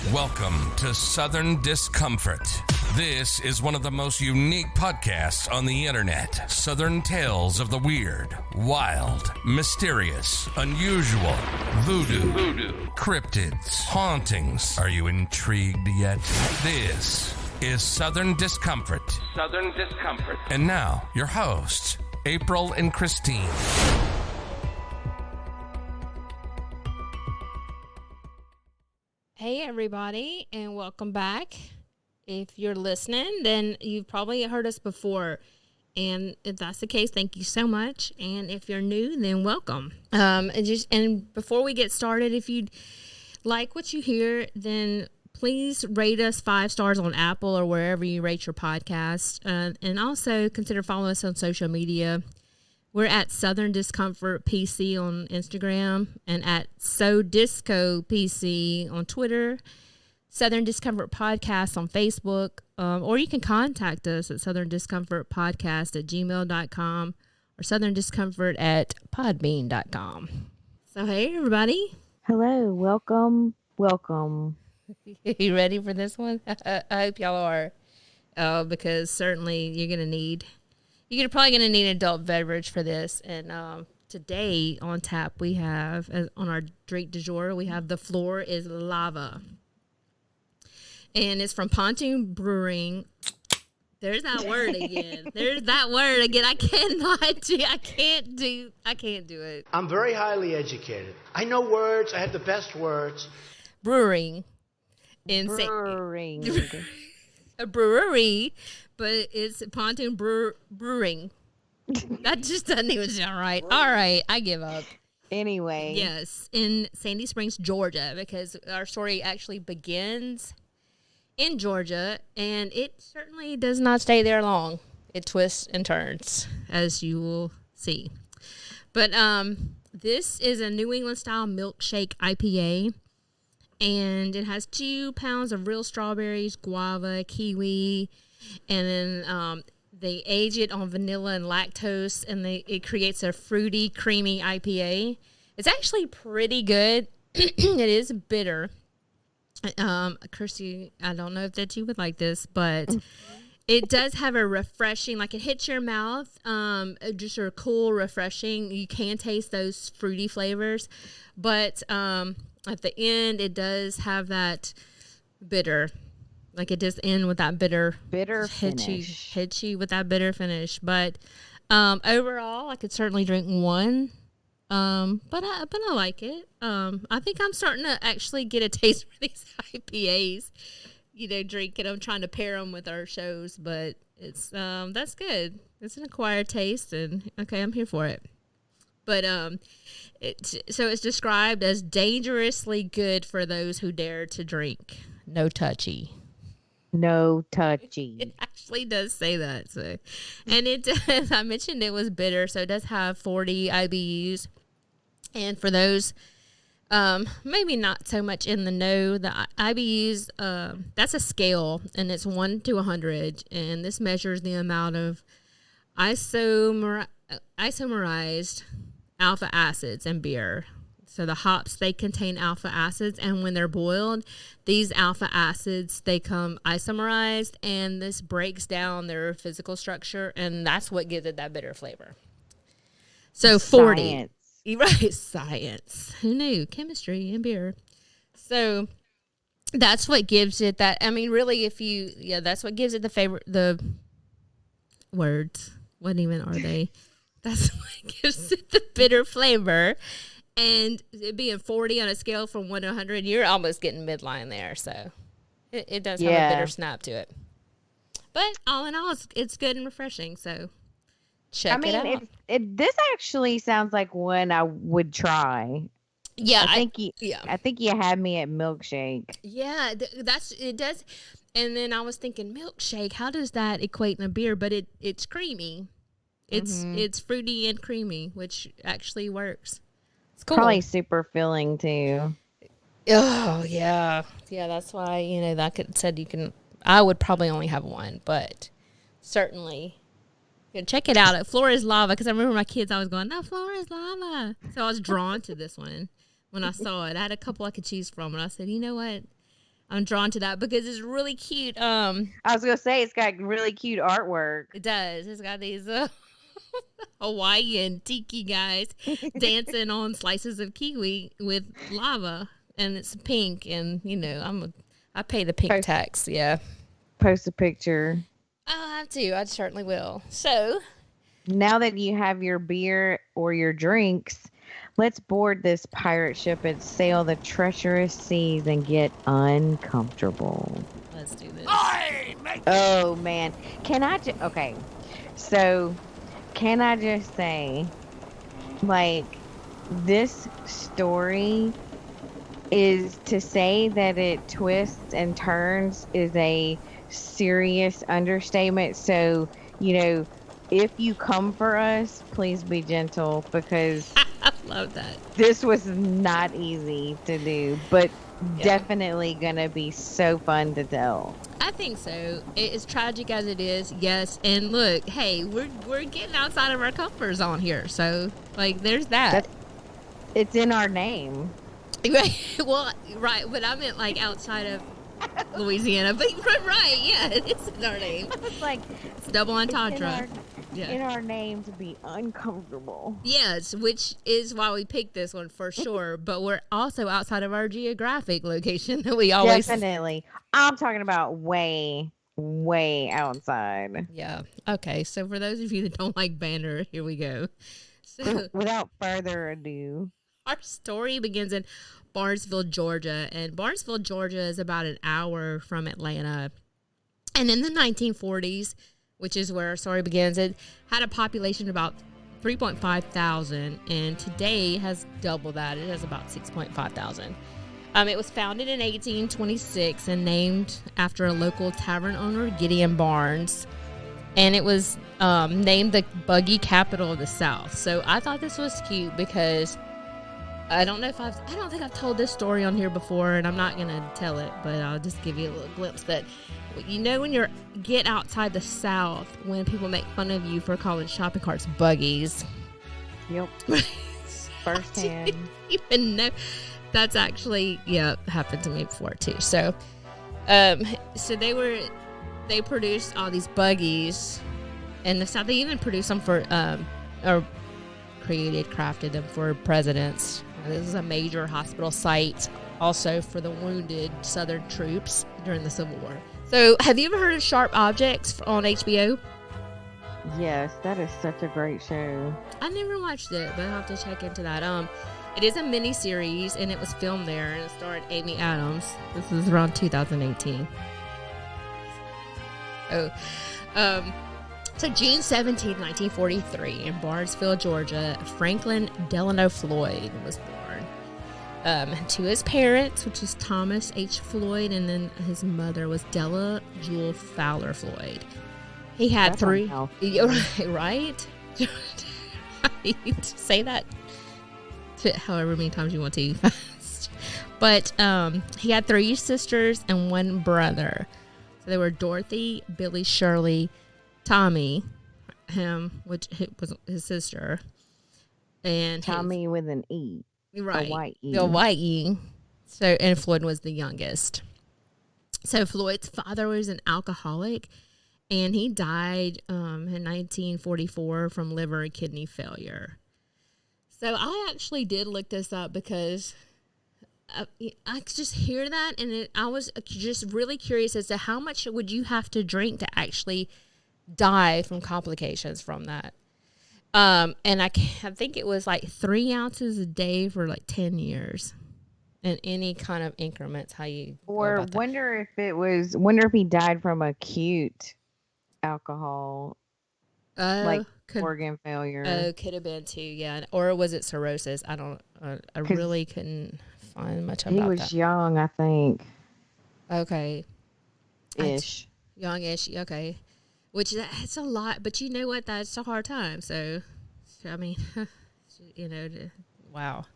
Welcome to Southern Discomfort. This is one of the most unique podcasts on the internet. Southern tales of the weird, wild, mysterious, unusual, voodoo, cryptids, hauntings. Are you intrigued yet? This is Southern Discomfort. Southern Discomfort. And now, your hosts, April and Christine. Hey everybody, and welcome back. If you're listening, then you've probably heard us before, and if that's the case, thank you so much. And if you're new, then welcome. And before we get started, if you like what you hear, then please rate us 5 stars on Apple or wherever you rate your podcast, and also consider following us on social media. We're at Southern Discomfort PC on Instagram and at So Disco PC on Twitter, Southern Discomfort Podcast on Facebook, or you can contact us at southerndiscomfortpodcast@gmail.com or southerndiscomfort@podbean.com. So, hey, everybody. Hello. Welcome. You ready for this one? I hope y'all are, because certainly you're probably going to need an adult beverage for this. And today on tap, we have, on our drink du jour, we have The Floor is Lava. And it's from Pontoon Brewing. There's that word again. I can't do it. I'm very highly educated. I know words. I have the best words. Brewing. Brewing. A brewery, but it's Pontoon Brewing. That just doesn't even sound right. All right, I give up. Anyway. Yes, in Sandy Springs, Georgia, because our story actually begins in Georgia, and it certainly does not stay there long. It twists and turns, as you will see. But this is a New England-style milkshake IPA. And it has 2 pounds of real strawberries, guava, kiwi, and then they age it on vanilla and lactose, and it creates a fruity, creamy IPA. It's actually pretty good. It is bitter. Kirsty, I don't know if you would like this, but it does have a refreshing, like it hits your mouth, just a cool, refreshing. You can taste those fruity flavors, but at the end, it does have that bitter, like it does end with that bitter finish. Hit you with that bitter finish. But overall, I could certainly drink one, but I like it. I think I'm starting to actually get a taste for these IPAs. Drinking. I'm trying to pair them with our shows, but it's that's good. It's an acquired taste, and okay, I'm here for it. But it's described as dangerously good for those who dare to drink. No touchy. It actually does say that. So, and it, as I mentioned, it was bitter, so it does have 40 IBUs. And for those maybe not so much in the know, the IBUs, that's a scale, and it's 1 to 100, and this measures the amount of isomerized alpha acids in beer. So the hops, they contain alpha acids, and when they're boiled, these alpha acids, they come isomerized, and this breaks down their physical structure, and that's what gives it that bitter flavor. So 40. Science. Right, science. Who knew? Chemistry and beer. So that's what gives it that. I mean, really, that's what gives it the words. What even are they? That's what gives it the bitter flavor. And it being 40 on a scale from 1 to 100, you're almost getting midline there. So it does have a bitter snap to it. But all in all, it's good and refreshing. So check it out. This actually sounds like one I would try. Yeah, I think you had me at milkshake. Yeah, it does. And then I was thinking milkshake. How does that equate in a beer? But it's creamy. It's fruity and creamy, which actually works. It's cool. Probably super filling too. Oh yeah, that's why I would probably only have one, but certainly. Check it out at Floor is Lava, because I remember my kids always going, no, Floor is Lava. So I was drawn to this one when I saw it. I had a couple I could choose from, and I said, you know what? I'm drawn to that because it's really cute. I was gonna say it's got really cute artwork. It does. It's got these Hawaiian tiki guys dancing on slices of kiwi with lava, and it's pink. And I pay the pink tax. Yeah. Post a picture. I'll have to. I certainly will. So now that you have your beer or your drinks, let's board this pirate ship and sail the treacherous seas and get uncomfortable. Let's do this. Oh, man. Okay. So, can I just say, like, this story is to say that it twists and turns is a serious understatement. So, if you come for us, please be gentle because I love that. This was not easy to do, but definitely gonna be so fun to tell. I think so. As tragic as it is, yes. And look, hey, we're getting outside of our comfort zone here. So, like, there's that. It's in our name. Well, right, but I meant like outside of Louisiana. But right, yeah, it's in our name. It's like it's double entendre. In our name to be uncomfortable. Yes, which is why we picked this one for sure. But we're also outside of our geographic location that we always. Definitely. I'm talking about way, way outside. Yeah. Okay. So for those of you that don't like banner, here we go. So without further ado, our story begins in Barnesville, Georgia. And Barnesville, Georgia is about an hour from Atlanta. And in the 1940s, which is where our story begins, it had a population of about 3.5 thousand, and today has double that. It has about 6.5 thousand. It was founded in 1826 and named after a local tavern owner, Gideon Barnes. And it was named the buggy capital of the South. So I thought this was cute because I don't think I've told this story on here before, and I'm not going to tell it, but I'll just give you a little glimpse that, when you get outside the South, when people make fun of you for calling shopping carts buggies. Yep. Firsthand. I didn't even know. That's actually, happened to me before too. So, they produced all these buggies in the South. They even produced them for, crafted them for presidents. This is a major hospital site also for the wounded Southern troops during the Civil War. So, have you ever heard of Sharp Objects on HBO? Yes, that is such a great show. I never watched it, but I'll have to check into that. It is a mini-series, and it was filmed there, and it starred Amy Adams. This was around 2018. So June 17, 1943, in Barnesville, Georgia, Franklin Delano Floyd was born. To his parents, which is Thomas H. Floyd, and then his mother was Della Jewel Fowler Floyd. He had three. Right? Say that however many times you want to fast. But he had three sisters and one brother. So they were Dorothy, Billy, Shirley, Tommy, which was his sister, and Tommy with an E. Right. A white E. The white E. So, and Floyd was the youngest. So Floyd's father was an alcoholic, and he died in 1944 from liver and kidney failure. So I actually did look this up because I could just hear that, and I was just really curious as to how much would you have to drink to actually die from complications from that. And I think it was like 3 ounces a day for like 10 years in any kind of increments. How you or wonder if he died from acute alcohol, organ failure. Oh, could have been too, yeah. Or was it cirrhosis? I don't. I really couldn't find much about that. He was young, I think. Okay. Ish. Youngish. Okay. Which that's a lot, but you know what? That's a hard time. So I mean, wow.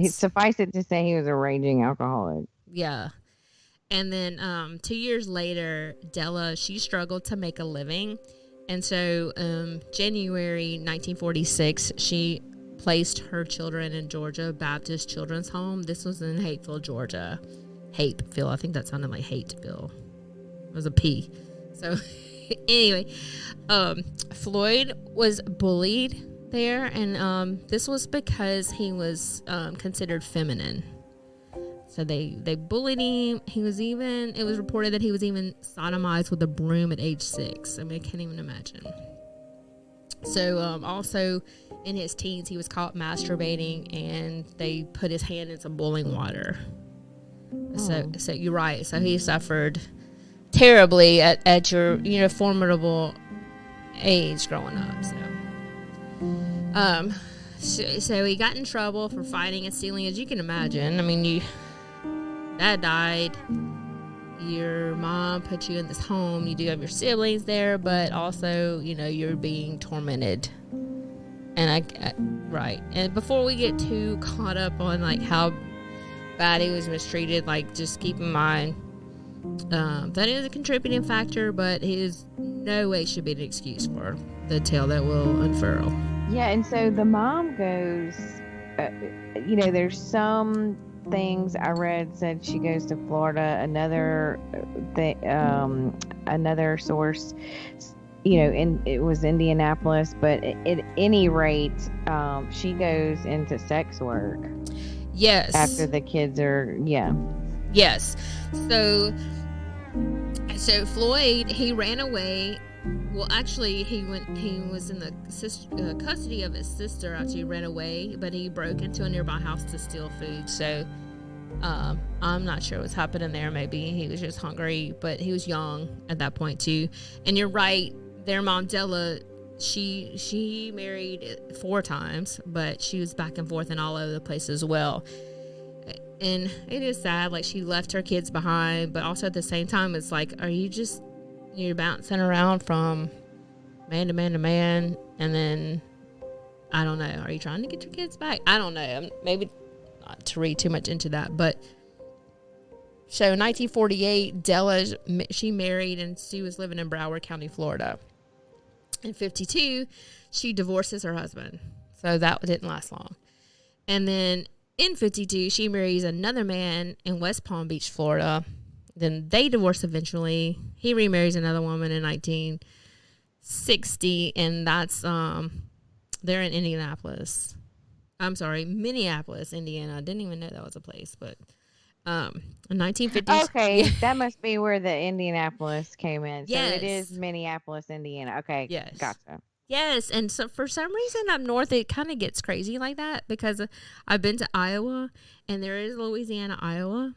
Suffice it to say, he was a raging alcoholic. Yeah. And then 2 years later, Della, she struggled to make a living. And so January 1946, she placed her children in Georgia Baptist Children's Home. This was in Hateville, Georgia. Hapeville. I think that sounded like Hateville. It was a P. So anyway, Floyd was bullied there, and this was because he was considered feminine. So they bullied him. It was reported that he was even sodomized with a broom at age 6. I mean, I can't even imagine. So also in his teens, he was caught masturbating, and they put his hand in some boiling water. So you're right. So he suffered terribly at your formidable age growing up. So he got in trouble for fighting and stealing, as you can imagine. I mean, dad died. Your mom put you in this home. You do have your siblings there, but also, you're being tormented. And right. And before we get too caught up on like how bad he was mistreated, like just keep in mind that is a contributing factor, but it is no way should be an excuse for the tale that will unfurl. Yeah, and so the mom goes, there's some things I read said she goes to Florida. Another source, it was Indianapolis, but at any rate, she goes into sex work. Yes. After the kids are, Yes. So Floyd, he ran away. Well, actually, he was in the custody of his sister after he ran away, but he broke into a nearby house to steal food. So I'm not sure what's happening there. Maybe he was just hungry, but he was young at that point too. And you're right, their mom Della, she married 4 times, but she was back and forth and all over the place as well. And it is sad, like she left her kids behind, but also at the same time, it's like, you're bouncing around from man to man to man, and then, I don't know, are you trying to get your kids back? I don't know, maybe not to read too much into that, but so in 1948, Della, she married, and she was living in Broward County, Florida. In 52, she divorces her husband, so that didn't last long. And then in 52, she marries another man in West Palm Beach, Florida. Then they divorce eventually. He remarries another woman in 1960, and that's they're in Minneapolis, Indiana. I didn't even know that was a place, but in 1950s. Okay, that must be where the Indianapolis came in. So Yes. it is Minneapolis, Indiana. Okay, Yes. Gotcha. Yes, and so for some reason up north it kind of gets crazy like that, because I've been to Iowa, and there is Louisiana, Iowa.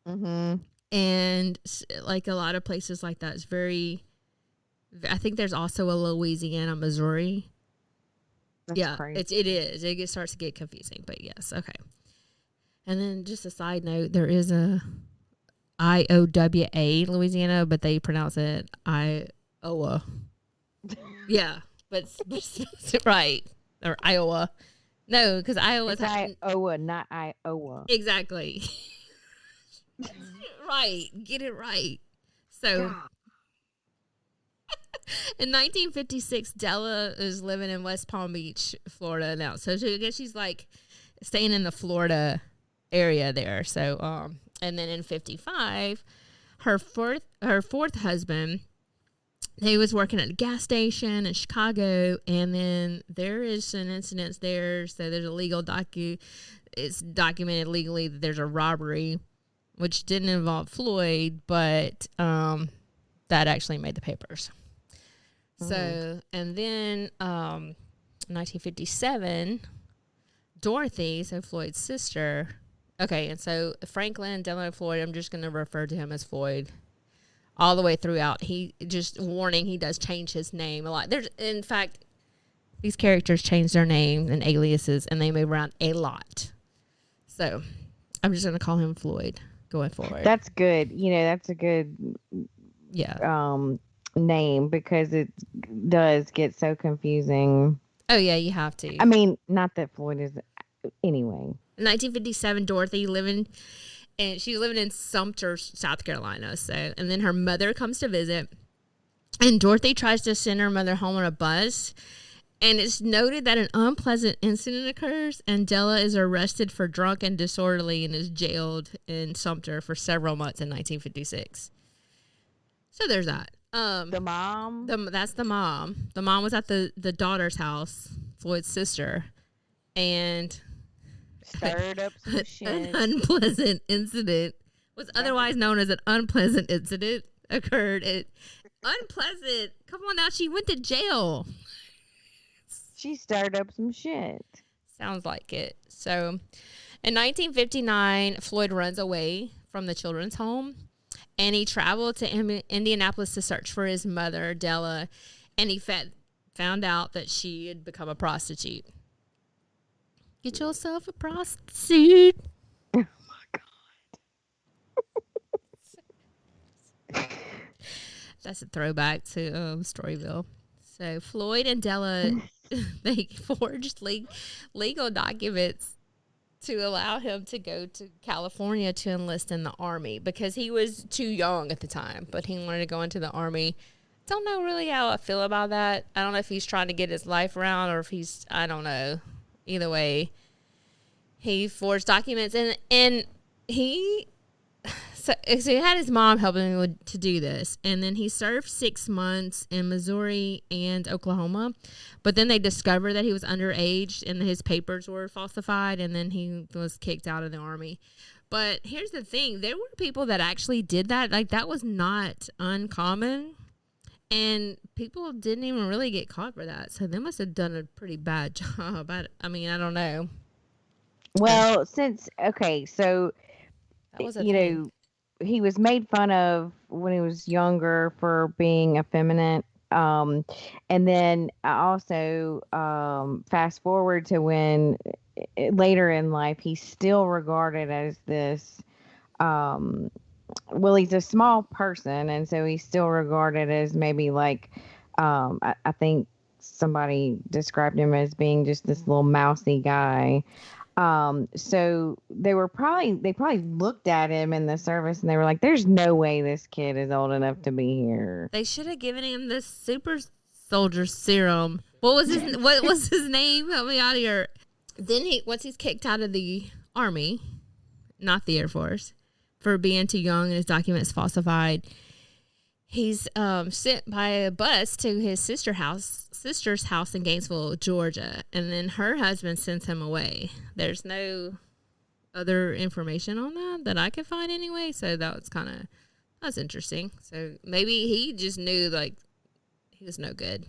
Mm-hmm. And like a lot of places like that, it's very, I think there's also a Louisiana, Missouri. That's crazy. It is. It starts to get confusing, but yes. Okay. And then just a side note, there is a Iowa, Louisiana, but they pronounce it Iowa. Yeah, but right. Or Iowa. No, because Iowa's Iowa, not Iowa. Exactly. Right. Get it right. So in 1956, Della is living in West Palm Beach, Florida now. So I guess she's like staying in the Florida area there. So and then in 55, her fourth husband, he was working at a gas station in Chicago, and then there is an incident there. So there's a legal it's documented legally that there's a robbery, which didn't involve Floyd, but that actually made the papers. Mm-hmm. So, and then 1957, Dorothy, so Floyd's sister. Okay, and so Franklin Delano Floyd, I'm just going to refer to him as Floyd all the way throughout. He just warning, he does change his name a lot. In fact, these characters change their name and aliases, and they move around a lot. So I'm just going to call him Floyd going forward. That's good. That's a good name, because it does get so confusing. Oh, yeah, you have to. I mean, not that Floyd is anyway. In 1957, Dorothy she was living in Sumter, South Carolina. So, and then her mother comes to visit, and Dorothy tries to send her mother home on a bus, And it's noted that an unpleasant incident occurs, and Della is arrested for drunk and disorderly and is jailed in Sumter for several months in 1956. So there's that. The mom? That's the mom. The mom was at the daughter's house, Floyd's sister, and stirred up some shit. An unpleasant incident was otherwise known as an unpleasant incident occurred. Unpleasant. Come on now, she went to jail. She stirred up some shit. Sounds like it. So, in 1959, Floyd runs away from the children's home, and he traveled to Indianapolis to search for his mother, Della, and he found out that she had become a prostitute. Get yourself a prostitute. Oh, my God. That's a throwback to Storyville. So, Floyd and Della... they forged legal documents to allow him to go to California to enlist in the Army because he was too young at the time, but he wanted to go into the Army. Don't know really how I feel about that. I don't know if he's trying to get his life around or if I don't know. Either way, he forged documents and he... So he had his mom helping him to do this, and then he served 6 months in Missouri and Oklahoma, but then they discovered that he was underage and his papers were falsified, and then he was kicked out of the Army. But here's the thing. There were people that actually did that. Like, that was not uncommon, and people didn't even really get caught for that, so they must have done a pretty bad job. I mean, I don't know. Well, so that was a thing. He was made fun of when he was younger for being effeminate. And then also fast forward to when later in life, he's still regarded as this, he's a small person. And so he's still regarded as maybe like, I think somebody described him as being just this little mousy guy. So they probably looked at him in the service and they were like, there's no way this kid is old enough to be here. They should have given him this super soldier serum. What was his name? Help me out here. Then once he's kicked out of the Army, not the Air Force, for being too young and his documents falsified, he's sent by a bus to his sister's house in Gainesville, Georgia, and then her husband sends him away. There's no other information on that I could find anyway, so that's interesting. So maybe he just knew like he was no good.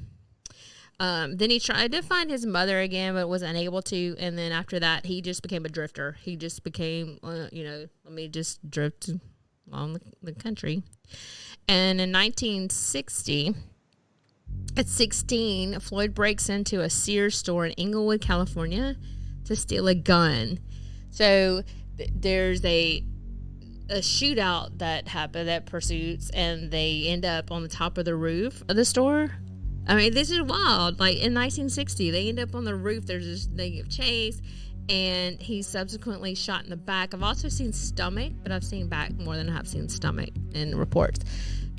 Then he tried to find his mother again, but was unable to. And then after that, he just became a drifter. He just became, let me just drift along the country. And in 1960, at 16, Floyd breaks into a Sears store in Inglewood, California, to steal a gun. So there's a shootout that pursues, and they end up on the top of the roof of the store. I mean, this is wild. Like, in 1960, they end up on the roof. They give chase, and he's subsequently shot in the back. I've also seen stomach, but I've seen back more than I have seen stomach in reports.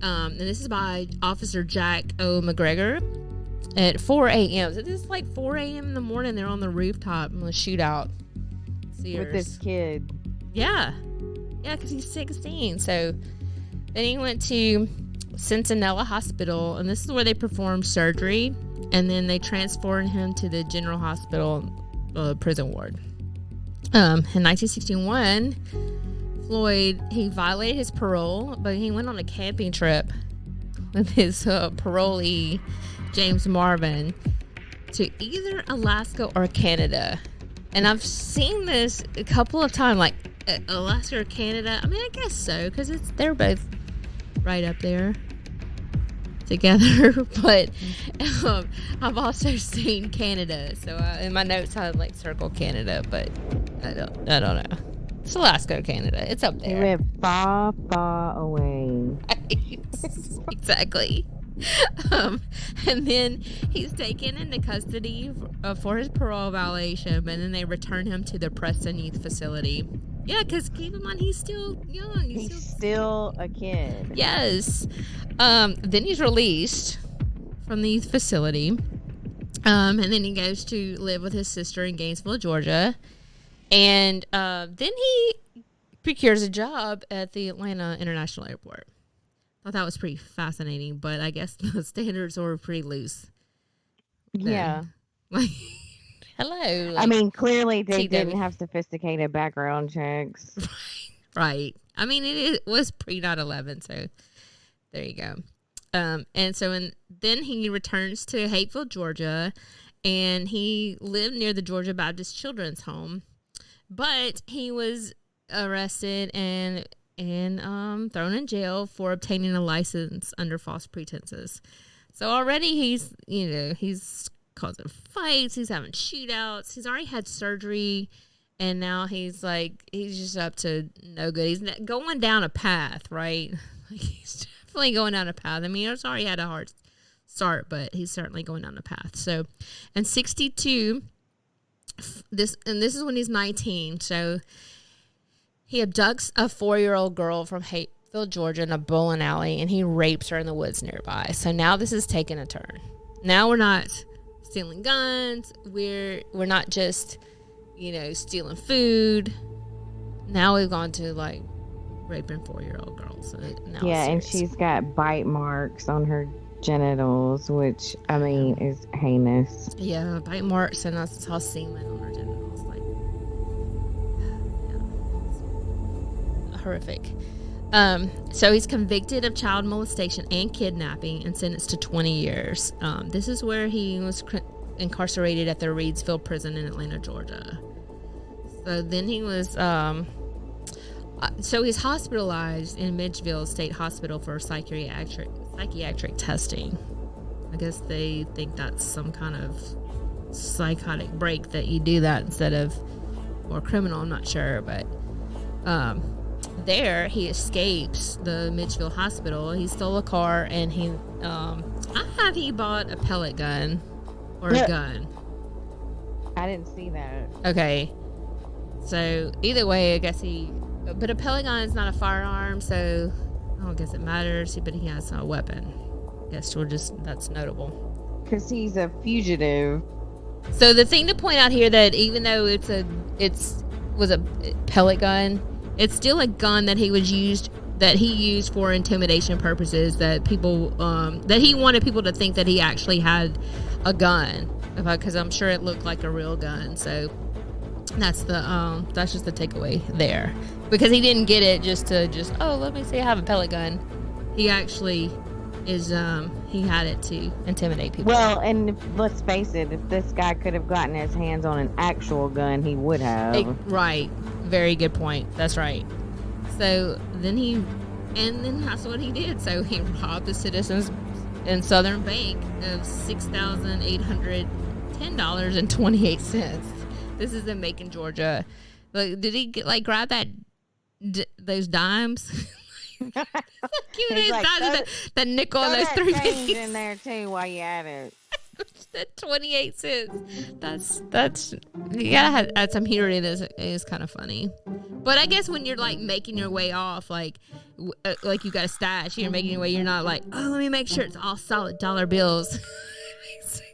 And this is by Officer Jack O. McGregor at 4 a.m. So this is like 4 a.m. in the morning. They're on the rooftop in the shootout. Sears. With this kid. Yeah. Yeah, because he's 16. So then he went to Centinela Hospital, and this is where they performed surgery, and then they transferred him to the General Hospital prison ward. In 1961, Floyd, he violated his parole, but he went on a camping trip with his parolee, James Marvin, to either Alaska or Canada. And I've seen this a couple of times, like Alaska or Canada. I mean, I guess so, because they're both right up there together. But I've also seen Canada. So in my notes, I like circle Canada, but I don't know. It's Alaska or Canada. It's up there. He went far, far away. Exactly. And then he's taken into custody for his parole violation, and then they return him to the Preston Youth Facility. Yeah, because keep in mind, he's still young. He's still a kid. Yes. Then he's released from the youth facility. And then he goes to live with his sister in Gainesville, Georgia. And then he procures a job at the Atlanta International Airport. Thought that was pretty fascinating, but I guess the standards were pretty loose. Yeah. Like, hello. I mean, clearly they TW. didn't have sophisticated background checks. Right. I mean, it was pre 9/11, so there you go. And so then he returns to Hateville, Georgia, and he lived near the Georgia Baptist Children's Home, but he was arrested and thrown in jail for obtaining a license under false pretenses. So already he's causing fights, he's having shootouts, he's already had surgery, and now he's just up to no good. He's going down a path, right? Like, he's definitely going down a path. I mean, he's already had a hard start, but he's certainly going down a path. So, in 62, this is when he's 19. So, he abducts a 4-year-old girl from Hateville, Georgia, in a bowling alley, and he rapes her in the woods nearby. So now this is taking a turn. Now we're not stealing guns. We're not just, stealing food. Now we've gone to raping 4-year-old girls. So now and she's got bite marks on her genitals, which I mean is heinous. Yeah, bite marks, and that's how semen on her genitals. Horrific. So he's convicted of child molestation and kidnapping and sentenced to 20 years. This is where he was incarcerated at the Reidsville prison in Atlanta, Georgia. So then he was so he's hospitalized in Midgeville State Hospital for psychiatric testing. I guess they think that's some kind of psychotic break that you do that instead of, or criminal, I'm not sure, but there he escapes the Midgeville Hospital. He stole a car, and he bought a pellet gun or a gun. I didn't see that. Okay, so either way, I guess but a pellet gun is not a firearm, so I don't guess it matters. But he has a weapon. I guess that's notable because he's a fugitive. So the thing to point out here, that even though it was a pellet gun, it's still a gun that he used for intimidation purposes. That he wanted people to think that he actually had a gun, because I'm sure it looked like a real gun. So that's just the takeaway there, because he didn't get it just let me see, I have a pellet gun. He actually he had it to intimidate people. Well, and let's face it, if this guy could have gotten his hands on an actual gun, he would have. Right. Very good point. That's right. So then that's what he did. So he robbed the Citizens and Southern Bank of $6,810.28. This is in Macon, Georgia. Did he grab those dimes? The nickel and those 3 pennies in there too while you at it. That 28 cents. That's you gotta add some humor in it. Is kind of funny. But I guess when you're making your way off, you got a stash, you're making your way. You're not let me make sure it's all solid dollar bills.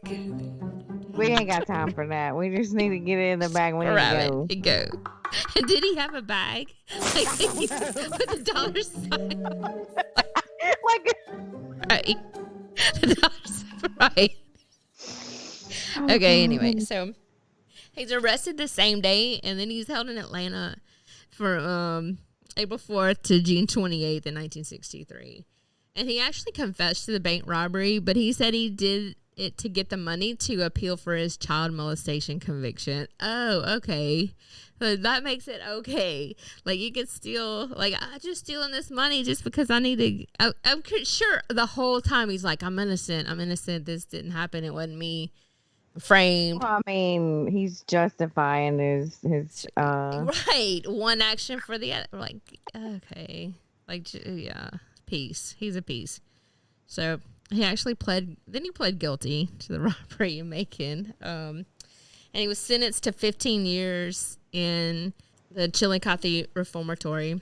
We ain't got time for that. We just need to get it in the bag when we go. Did he have a bag? With the dollar sign? Right. The dollar sign, right. Okay, anyway, so he's arrested the same day, and then he's held in Atlanta for April 4th to June 28th in 1963. And he actually confessed to the bank robbery, but he said he did it to get the money to appeal for his child molestation conviction. Oh, okay. So that makes it okay. You could steal, I'm just stealing this money just because I need to. I'm sure the whole time he's like, I'm innocent. This didn't happen. It wasn't me. Framed. Well, I mean, he's justifying his right, one action for the other. Okay, yeah, peace. He's a piece. So he actually pled guilty to the robbery in Macon, and he was sentenced to 15 years in the Chillicothe Reformatory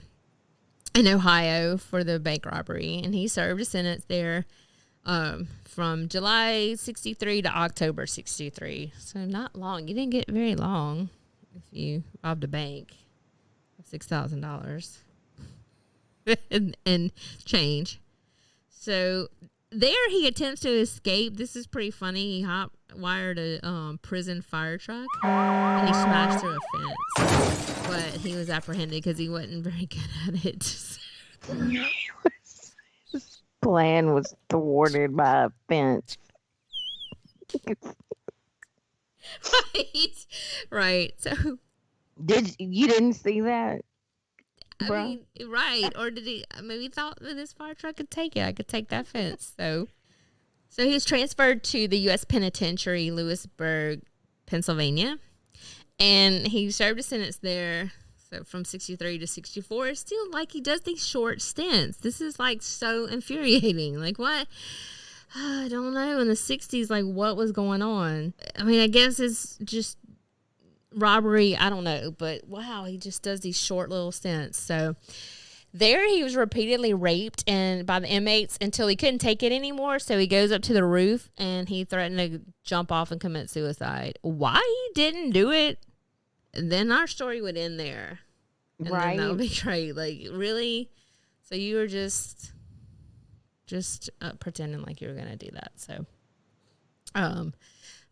in Ohio for the bank robbery, and he served a sentence there from July 63 to October 63. So not long. You didn't get very long if you robbed a bank of $6,000 and change. So there he attempts to escape. This is pretty funny. He wired a prison fire truck and he smashed through a fence. But he was apprehended because he wasn't very good at it. His plan was thwarted by a fence. Right. So You didn't see that? I mean, right. Or did he maybe thought that his fire truck could take it? I could take that fence. So he was transferred to the U.S. Penitentiary, Lewisburg, Pennsylvania. And he served a sentence there. So from 63 to 64. It's still like he does these short stints. This is like so infuriating. Like what? I don't know. In the 60s, like what was going on? I mean, I guess it's just robbery. I don't know. But wow, he just does these short little stints. So there he was repeatedly raped and by the inmates until he couldn't take it anymore. So he goes up to the roof and he threatened to jump off and commit suicide. Why he didn't do it, then our story would end there. And right. That would be great. Like, really? So you were just pretending like you were going to do that. So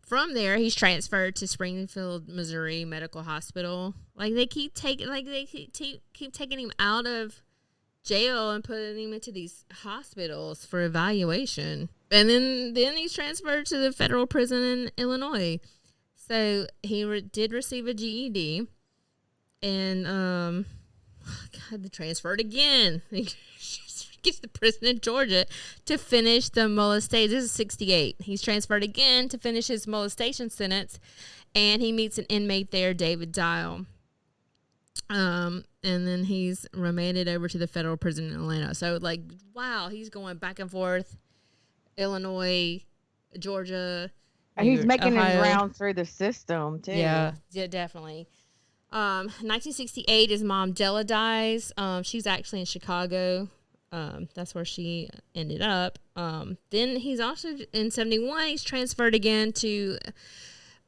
from there, he's transferred to Springfield, Missouri Medical Hospital. Like, they keep taking him out of jail and putting him into these hospitals for evaluation. And then he's transferred to the federal prison in Illinois. So he did receive a GED, and they transferred again. He gets to prison in Georgia to finish the molestation. This is 68. He's transferred again to finish his molestation sentence, and he meets an inmate there, David Dial. And then he's remanded over to the federal prison in Atlanta. So, like, wow, he's going back and forth, Illinois, Georgia. He's making his rounds through the system, too. Yeah, definitely. 1968, his mom, Della, dies. She's actually in Chicago. That's where she ended up. Then he's also, in 71, he's transferred again to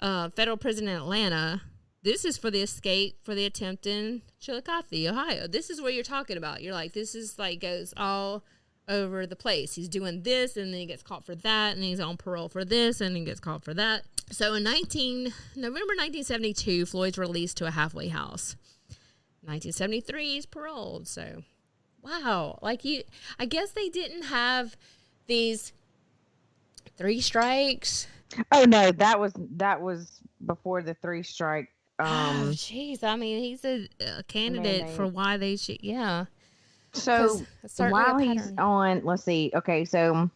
federal prison in Atlanta. This is for the escape for the attempt in Chillicothe, Ohio. This is what you're talking about. You're like, this is like goes all over the place. He's doing this, and then he gets caught for that, and he's on parole for this, and he gets caught for that. So in November 1972, Floyd's released to a halfway house. 1973, he's paroled. So, wow. I guess they didn't have these 3 strikes. Oh, no, that was before the 3 strike. Jeez. I mean, he's a candidate for why they should, yeah. So while he's on, let's see. Okay, so in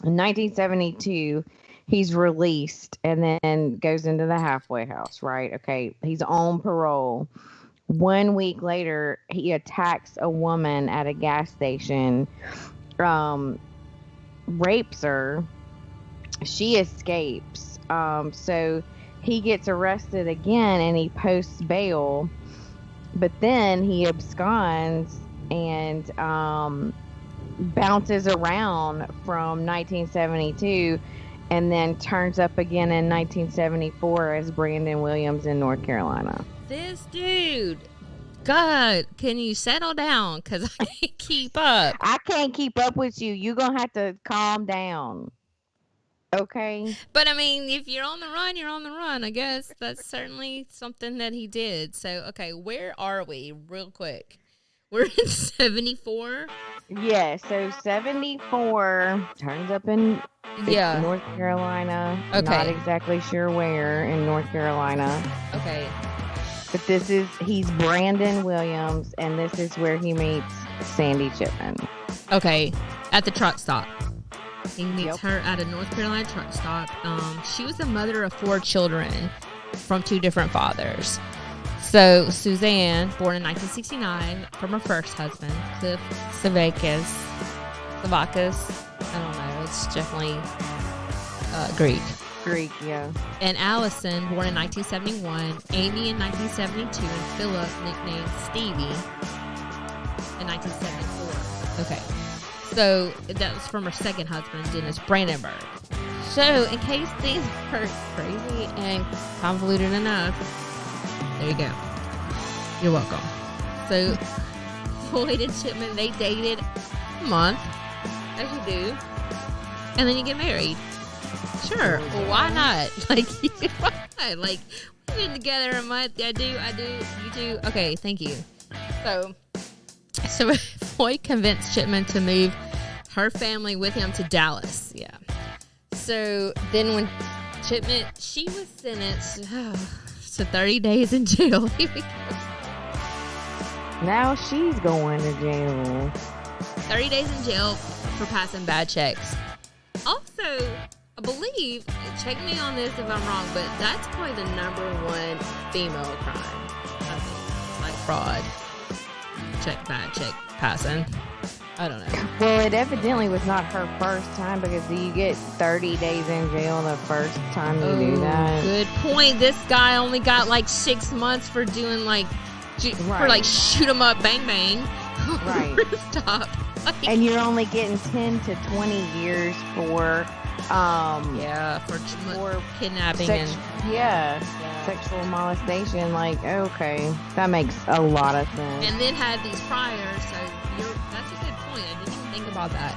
1972, he's released and then goes into the halfway house, right? Okay, he's on parole. 1 week later, he attacks a woman at a gas station, rapes her. She escapes. So he gets arrested again and he posts bail, but then he absconds and bounces around from 1972 and then turns up again in 1974 as Brandon Williams in North Carolina. This dude, God, can you settle down? Because I can't keep up. I can't keep up with you. You're going to have to calm down. Okay? But, I mean, if you're on the run, you're on the run. I guess that's certainly something that he did. So, okay, where are we real quick? We're in 74. Yeah, so 74 turns up in North Carolina. Okay. Not exactly sure where in North Carolina. Okay. But he's Brandon Williams, and this is where he meets Sandy Chipman. Okay, at the truck stop. He meets her at a North Carolina truck stop. She was the mother of 4 children from 2 different fathers. So, Suzanne, born in 1969 from her first husband, Cliff Savakis. I don't know. It's definitely Greek. Greek, yeah. And Allison, born in 1971, Amy in 1972, and Philip, nicknamed Stevie, in 1974. Okay. So that was from her second husband, Dennis Brandenburg. So in case things are crazy and convoluted enough, there you go. You're welcome. So Floyd and Chipman, they dated a month, as you do, and then you get married. Sure. Well, why not? Like, why not? Like, we've been together a month. I do. You do. Okay, thank you. So Floyd convinced Chipman to move her family with him to Dallas. Yeah. So then when Chipman, she was sentenced to 30 days in jail. Here we go. Now she's going to jail. 30 days in jail for passing bad checks. Also, I believe, check me on this if I'm wrong, but that's probably the #1 female crime. I think, like fraud. Bad check passing. I don't know. Well, it evidently was not her first time, because do you get 30 days in jail the first time you do that? Good point. This guy only got like 6 months for doing like, for like shoot 'em up, bang bang, right. rooftop. Like, and you're only getting 10 to 20 years for for kidnapping sexual molestation. Like, okay, that makes a lot of sense. And then had these priors, so that's a good point. I didn't even think about that.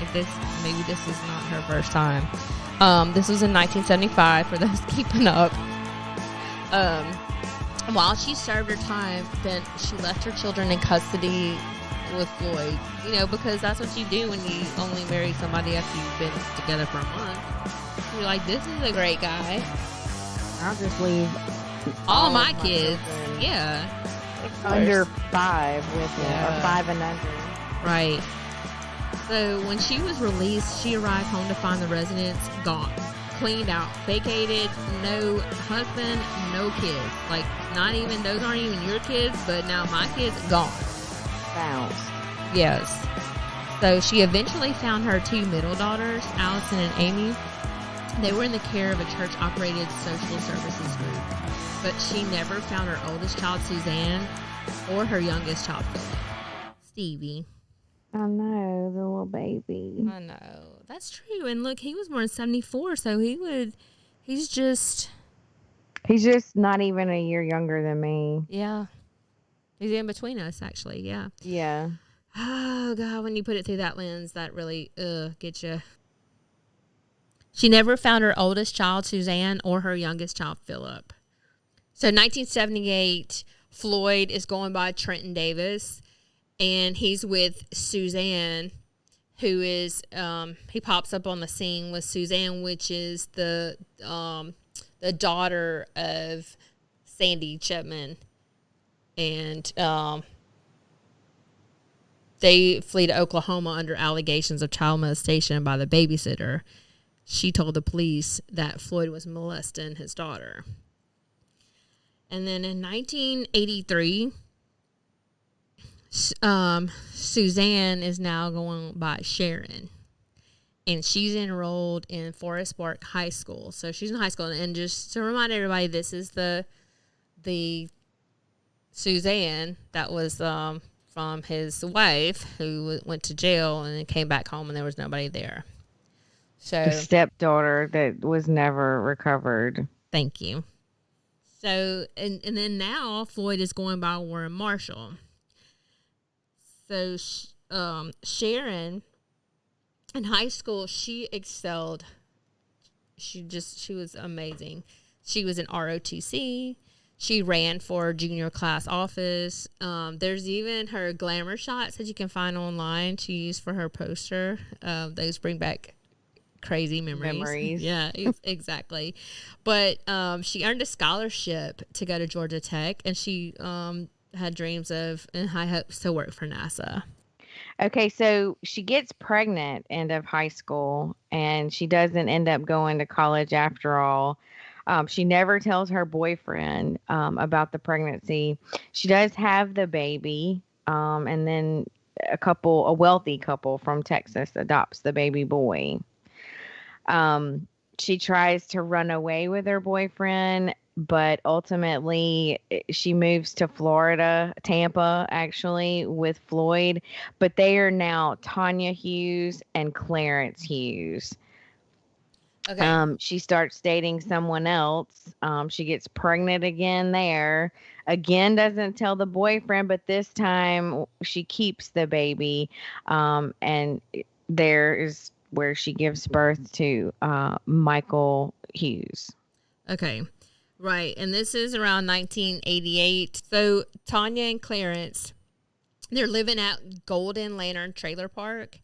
If maybe this is not her first time. This was in 1975 for those keeping up. While she served her time, then she left her children in custody with Floyd. You know, because that's what you do when you only marry somebody after you've been together for a month. You're like, this is a great guy. I'll just leave all my kids. Yeah. Under 5 with him, or 5 and under. Right. So when she was released, she arrived home to find the residence gone, cleaned out, vacated, no husband, no kids. Like, not even, those aren't even your kids, but now my kids gone. Bounced. Yes. So she eventually found her 2 middle daughters, Allison and Amy. They were in the care of a church-operated social services group, but she never found her oldest child, Suzanne, or her youngest child, Philip. Stevie. I know, the little baby. I know. That's true. And look, he was born in 74, so he's just not even a year younger than me. Yeah. He's in between us, actually, yeah. Yeah. Oh, God, when you put it through that lens, that really gets you. She never found her oldest child, Suzanne, or her youngest child, Philip. So 1978, Floyd is going by Trenton Davis, and he's with Suzanne, who is, he pops up on the scene with Suzanne, which is the daughter of Sandy Chipman. And they flee to Oklahoma under allegations of child molestation by the babysitter. She told the police that Floyd was molesting his daughter. And then in 1983, Suzanne is now going by Sharon. And she's enrolled in Forest Park High School. So she's in high school. And just to remind everybody, this is the Suzanne that was from his wife, who went to jail and then came back home and there was nobody there. So the stepdaughter that was never recovered. Thank you. So, and then now Floyd is going by Warren Marshall. So, Sharon, in high school, she excelled. She was amazing. She was in ROTC. She ran for junior class office. There's even her glamour shots that you can find online to use for her poster. Those bring back crazy memories. Yeah, exactly. But she earned a scholarship to go to Georgia Tech, and she had dreams of and high hopes to work for NASA. Okay, so she gets pregnant end of high school, and she doesn't end up going to college after all. She never tells her boyfriend about the pregnancy. She does have the baby, and then a wealthy couple from Texas adopts the baby boy. She tries to run away with her boyfriend, but ultimately she moves to Florida, Tampa, actually, with Floyd. But they are now Tanya Hughes and Clarence Hughes. Okay. She starts dating someone else. She gets pregnant again there. Again, doesn't tell the boyfriend, but this time she keeps the baby. And there is where she gives birth to Michael Hughes. Okay. Right. And this is around 1988. So Tanya and Clarence, they're living at Golden Lantern Trailer Park.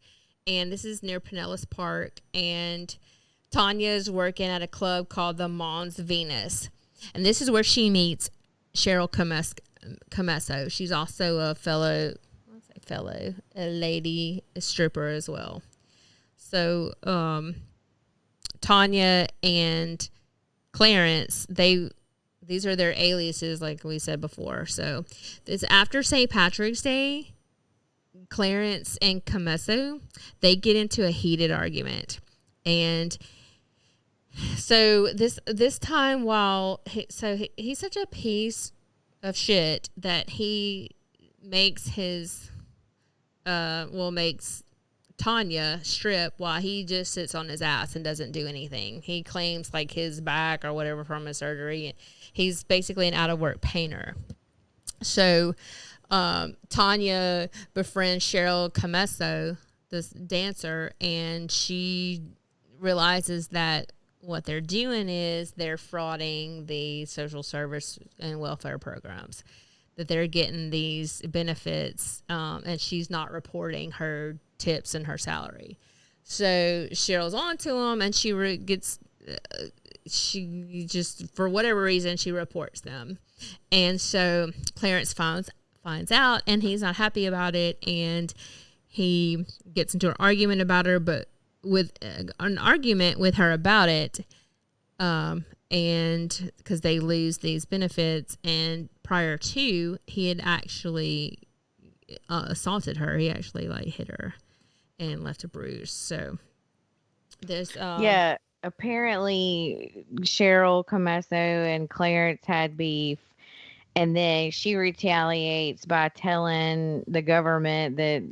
And this is near Pinellas Park. And Tanya is working at a club called the Mons Venus. And this is where she meets Cheryl Camesso. She's also a lady stripper as well. So Tanya and Clarence, these are their aliases, like we said before. So it's after St. Patrick's Day. Clarence and Camesso, they get into a heated argument. And so this time, he's such a piece of shit that he makes makes Tanya strip while he just sits on his ass and doesn't do anything. He claims like his back or whatever from his surgery. He's basically an out of work painter. So Tanya befriends Cheryl Camesso, this dancer, and she realizes that what they're doing is they're frauding the social service and welfare programs, that they're getting these benefits, and she's not reporting her tips and her salary. So Cheryl's on to him, and she just, for whatever reason, she reports them. And so Clarence finds out, and he's not happy about it, and he gets into an argument about her, but with an argument with her about it, and because they lose these benefits. And prior to, he had actually assaulted her. He actually hit her and left a bruise. So there's apparently Cheryl Camesso and Clarence had beef. And then she retaliates by telling the government that,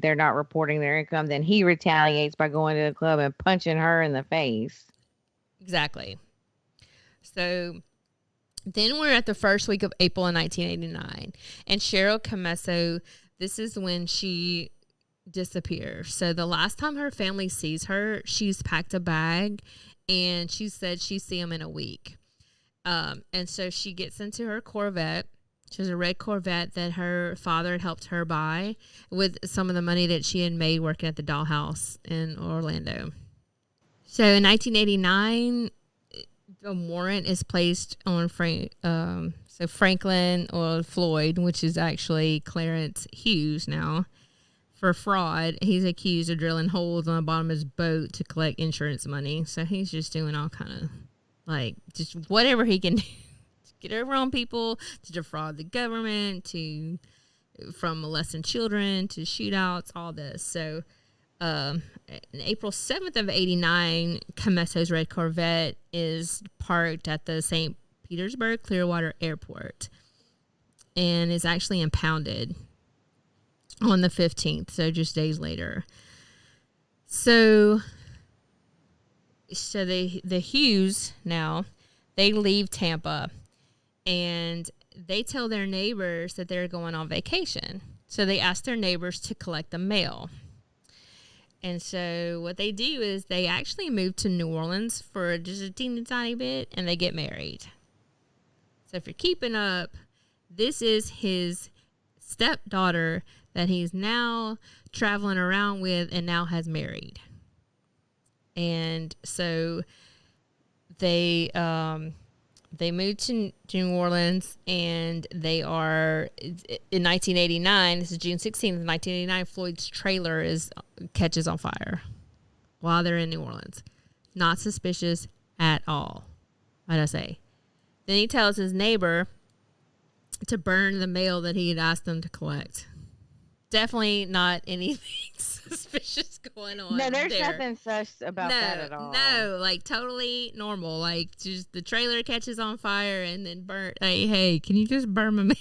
they're not reporting their income. Then he retaliates by going to the club and punching her in the face. Exactly. So then we're at the first week of April in 1989. And Cheryl Camesso, this is when she disappears. So the last time her family sees her, she's packed a bag, and she said she'd see him in a week. And so she gets into her Corvette. She has a red Corvette that her father had helped her buy with some of the money that she had made working at the dollhouse in Orlando. So in 1989, a warrant is placed on Franklin or Floyd, which is actually Clarence Hughes now, for fraud. He's accused of drilling holes on the bottom of his boat to collect insurance money. So he's just doing all kind of just whatever he can do to get over on people, to defraud the government, from molesting children to shootouts, all this. So April 7th of 89, Camesso's red Corvette is parked at the St. Petersburg Clearwater Airport and is actually impounded on the 15th, so just days later. So the Hughes now, they leave Tampa, and they tell their neighbors that they're going on vacation. So they ask their neighbors to collect the mail. And so what they do is they actually move to New Orleans for just a teeny tiny bit, and they get married. So if you're keeping up, this is his stepdaughter that he's now traveling around with and now has married. And so they moved to New Orleans, and they are in 1989. This is June 16th, 1989. Floyd's trailer catches on fire while they're in New Orleans. Not suspicious at all, might I say. Then he tells his neighbor to burn the mail that he had asked them to collect. definitely not anything suspicious going on. No, there's there. nothing sus about that at all. No, like totally normal. Like just the trailer catches on fire and then burnt. Hey, can you just burn my mail?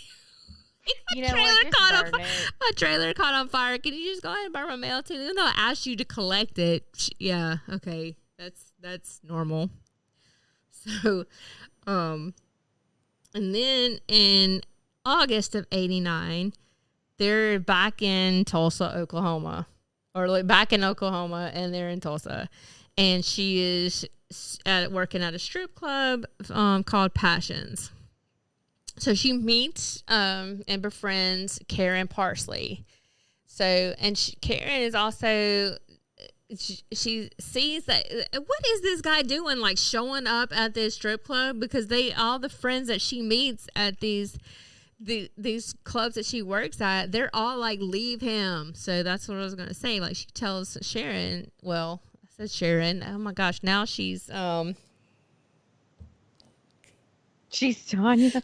You know what? Just burn it. My trailer caught on fire. Can you just go ahead and burn my mail too? Even though I asked you to collect it. Yeah, okay. That's normal. So, and then in August of '89, they're back in Tulsa, Oklahoma, or like back in Oklahoma, and they're in Tulsa, and she is working at a strip club called Passions. So she meets and befriends Karen Parsley. So, and Karen is also, she sees that, what is this guy doing, like showing up at this strip club? Because all the friends that she meets at these clubs that she works at, they're all like, leave him. So that's what I was going to say. Like she tells Sharon, well, I said Sharon, oh my gosh, now she's Tanya.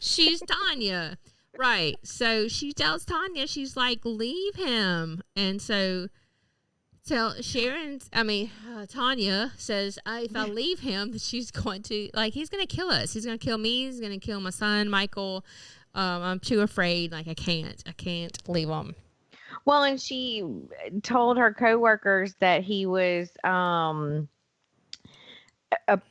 She's Tanya. Right. So she tells Tanya, she's like, leave him. And so Tanya says, if I leave him, she's going to, like, he's going to kill us. He's going to kill me. He's going to kill my son, Michael. I'm too afraid. Like, I can't leave him. Well, and she told her coworkers that he was,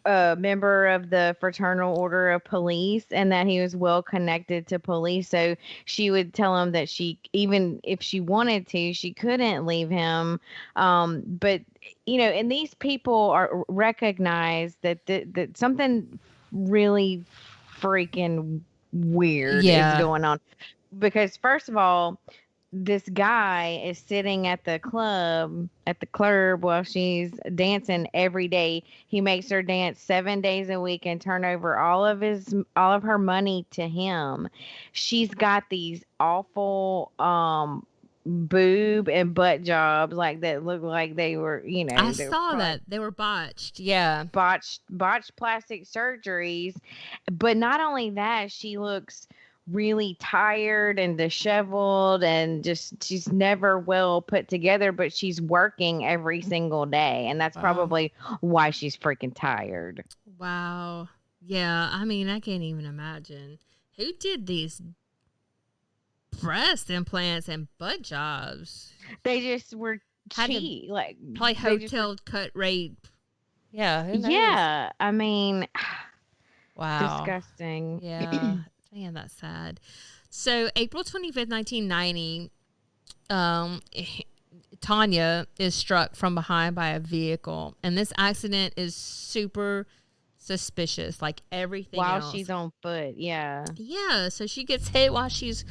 a member of the Fraternal Order of Police and that he was well connected to police. So she would tell him that even if she wanted to, she couldn't leave him. But, you know, and these people recognize that something really freaking weird is going on. Because first of all, this guy is sitting at the club while she's dancing every day. He makes her dance 7 days a week and turn over all of her money to him. She's got these awful boob and butt jobs like that look like they were, you know. I saw that. They were botched. Yeah. Botched plastic surgeries. But not only that, she looks really tired and disheveled and just she's never well put together, but she's working every single day, and that's probably why she's freaking tired. Wow. Yeah, I mean, I can't even imagine who did these breast implants and butt jobs. They just were cheap, like probably hotel cut rate. Yeah, who knows? Yeah, I mean, wow, disgusting. Yeah. Man, that's sad. So April 25th, 1990, Tanya is struck from behind by a vehicle. And this accident is super suspicious, like everything while else. She's on foot. Yeah. Yeah. So she gets hit while she's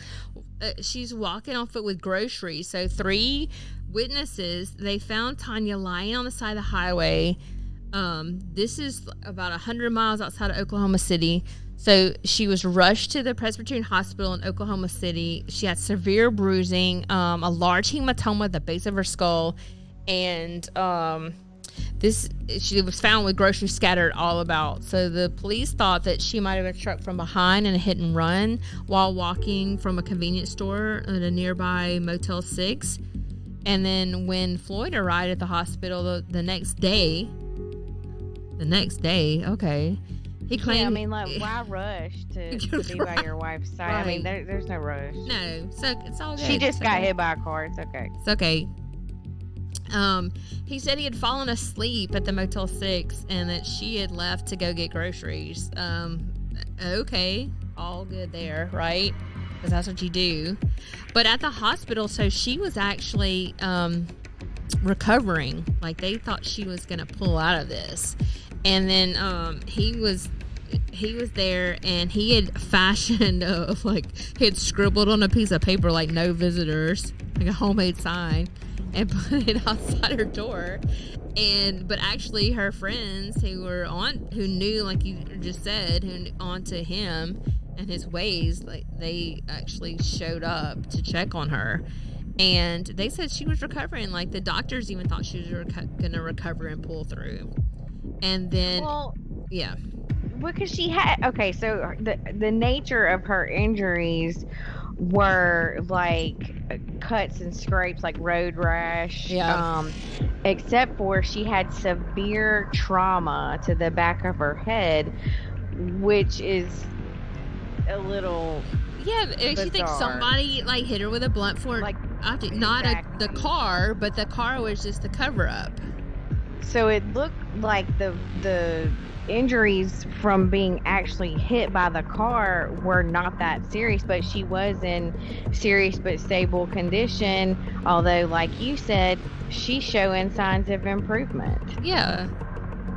walking on foot with groceries. So 3 witnesses, they found Tanya lying on the side of the highway. This is about 100 miles outside of Oklahoma City. So she was rushed to the Presbyterian Hospital in Oklahoma City. She had severe bruising, a large hematoma at the base of her skull, and she was found with groceries scattered all about. So the police thought that she might have been struck from behind in a hit and run while walking from a convenience store at a nearby Motel 6. And then when Floyd arrived at the hospital the next day, okay. He claimed, yeah, I mean, like, why rush to be by your wife's side? Right. I mean, there's no rush. No, so it's all good. She just got hit by a car. It's okay. It's okay. He said he had fallen asleep at the Motel 6 and that she had left to go get groceries. Okay, all good there, right? Because that's what you do. But at the hospital, so she was actually recovering. Like, they thought she was going to pull out of this. And then he was there, and he had fashioned he had scribbled on a piece of paper like "no visitors," like a homemade sign, and put it outside her door. But actually, her friends who knew, like you just said, who onto him and his ways, like they actually showed up to check on her. And they said she was recovering. Like the doctors even thought she was going to recover and pull through. And then, because she had, so the nature of her injuries were like cuts and scrapes, like road rash. Yeah. Except for she had severe trauma to the back of her head, which is a little Yeah, it makes you think bizarre. somebody like hit her with a blunt force, Like, not exactly. the car, but the car was just the cover up. So it looked like the injuries from being actually hit by the car were not that serious, but she was in serious but stable condition. Although, like you said, she's showing signs of improvement. Yeah.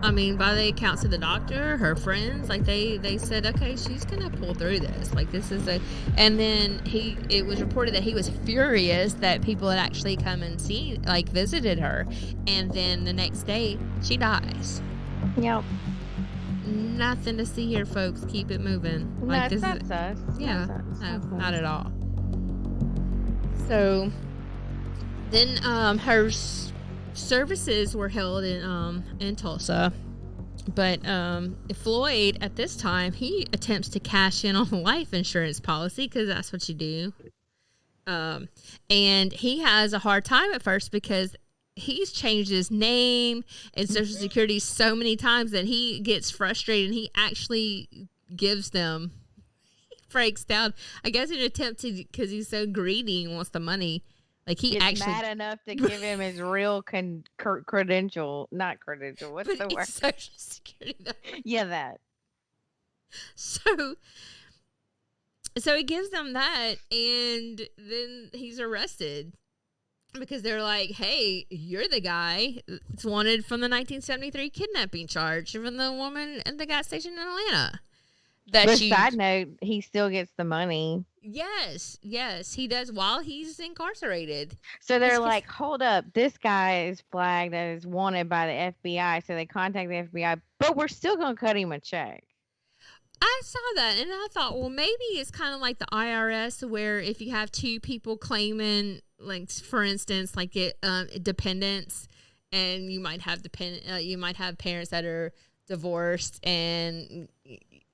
I mean, by the accounts of the doctor, her friends, like they said, okay, she's gonna pull through this. Like this is and then it was reported that he was furious that people had actually come and visited her, and then the next day she dies. Yep. Nothing to see here, folks. Keep it moving. No, it's not sus. Yeah, It's no, not sus. not at all. So then, her services were held in Tulsa, but Floyd at this time he attempts to cash in on a life insurance policy because that's what you do. And he has a hard time at first because he's changed his name and Social Security so many times that he gets frustrated and he actually gives them. He breaks down, I guess, in an attempt to, because he's so greedy and wants the money. Like he It's actually mad enough to give him his real credential, not credential. What's but the word? it's Social Security number. Yeah, that. So he gives them that, and then he's arrested because they're like, "Hey, you're the guy that's wanted from the 1973 kidnapping charge from the woman at the gas station in Atlanta." But side note, he still gets the money. Yes, he does while he's incarcerated. So they're like, hold up, this guy is flagged as wanted by the FBI. So they contact the FBI, but we're still going to cut him a check. I saw that and I thought, well, maybe it's kind of like the IRS where if you have two people claiming, like, for instance, like dependents, and you might have parents that are divorced, and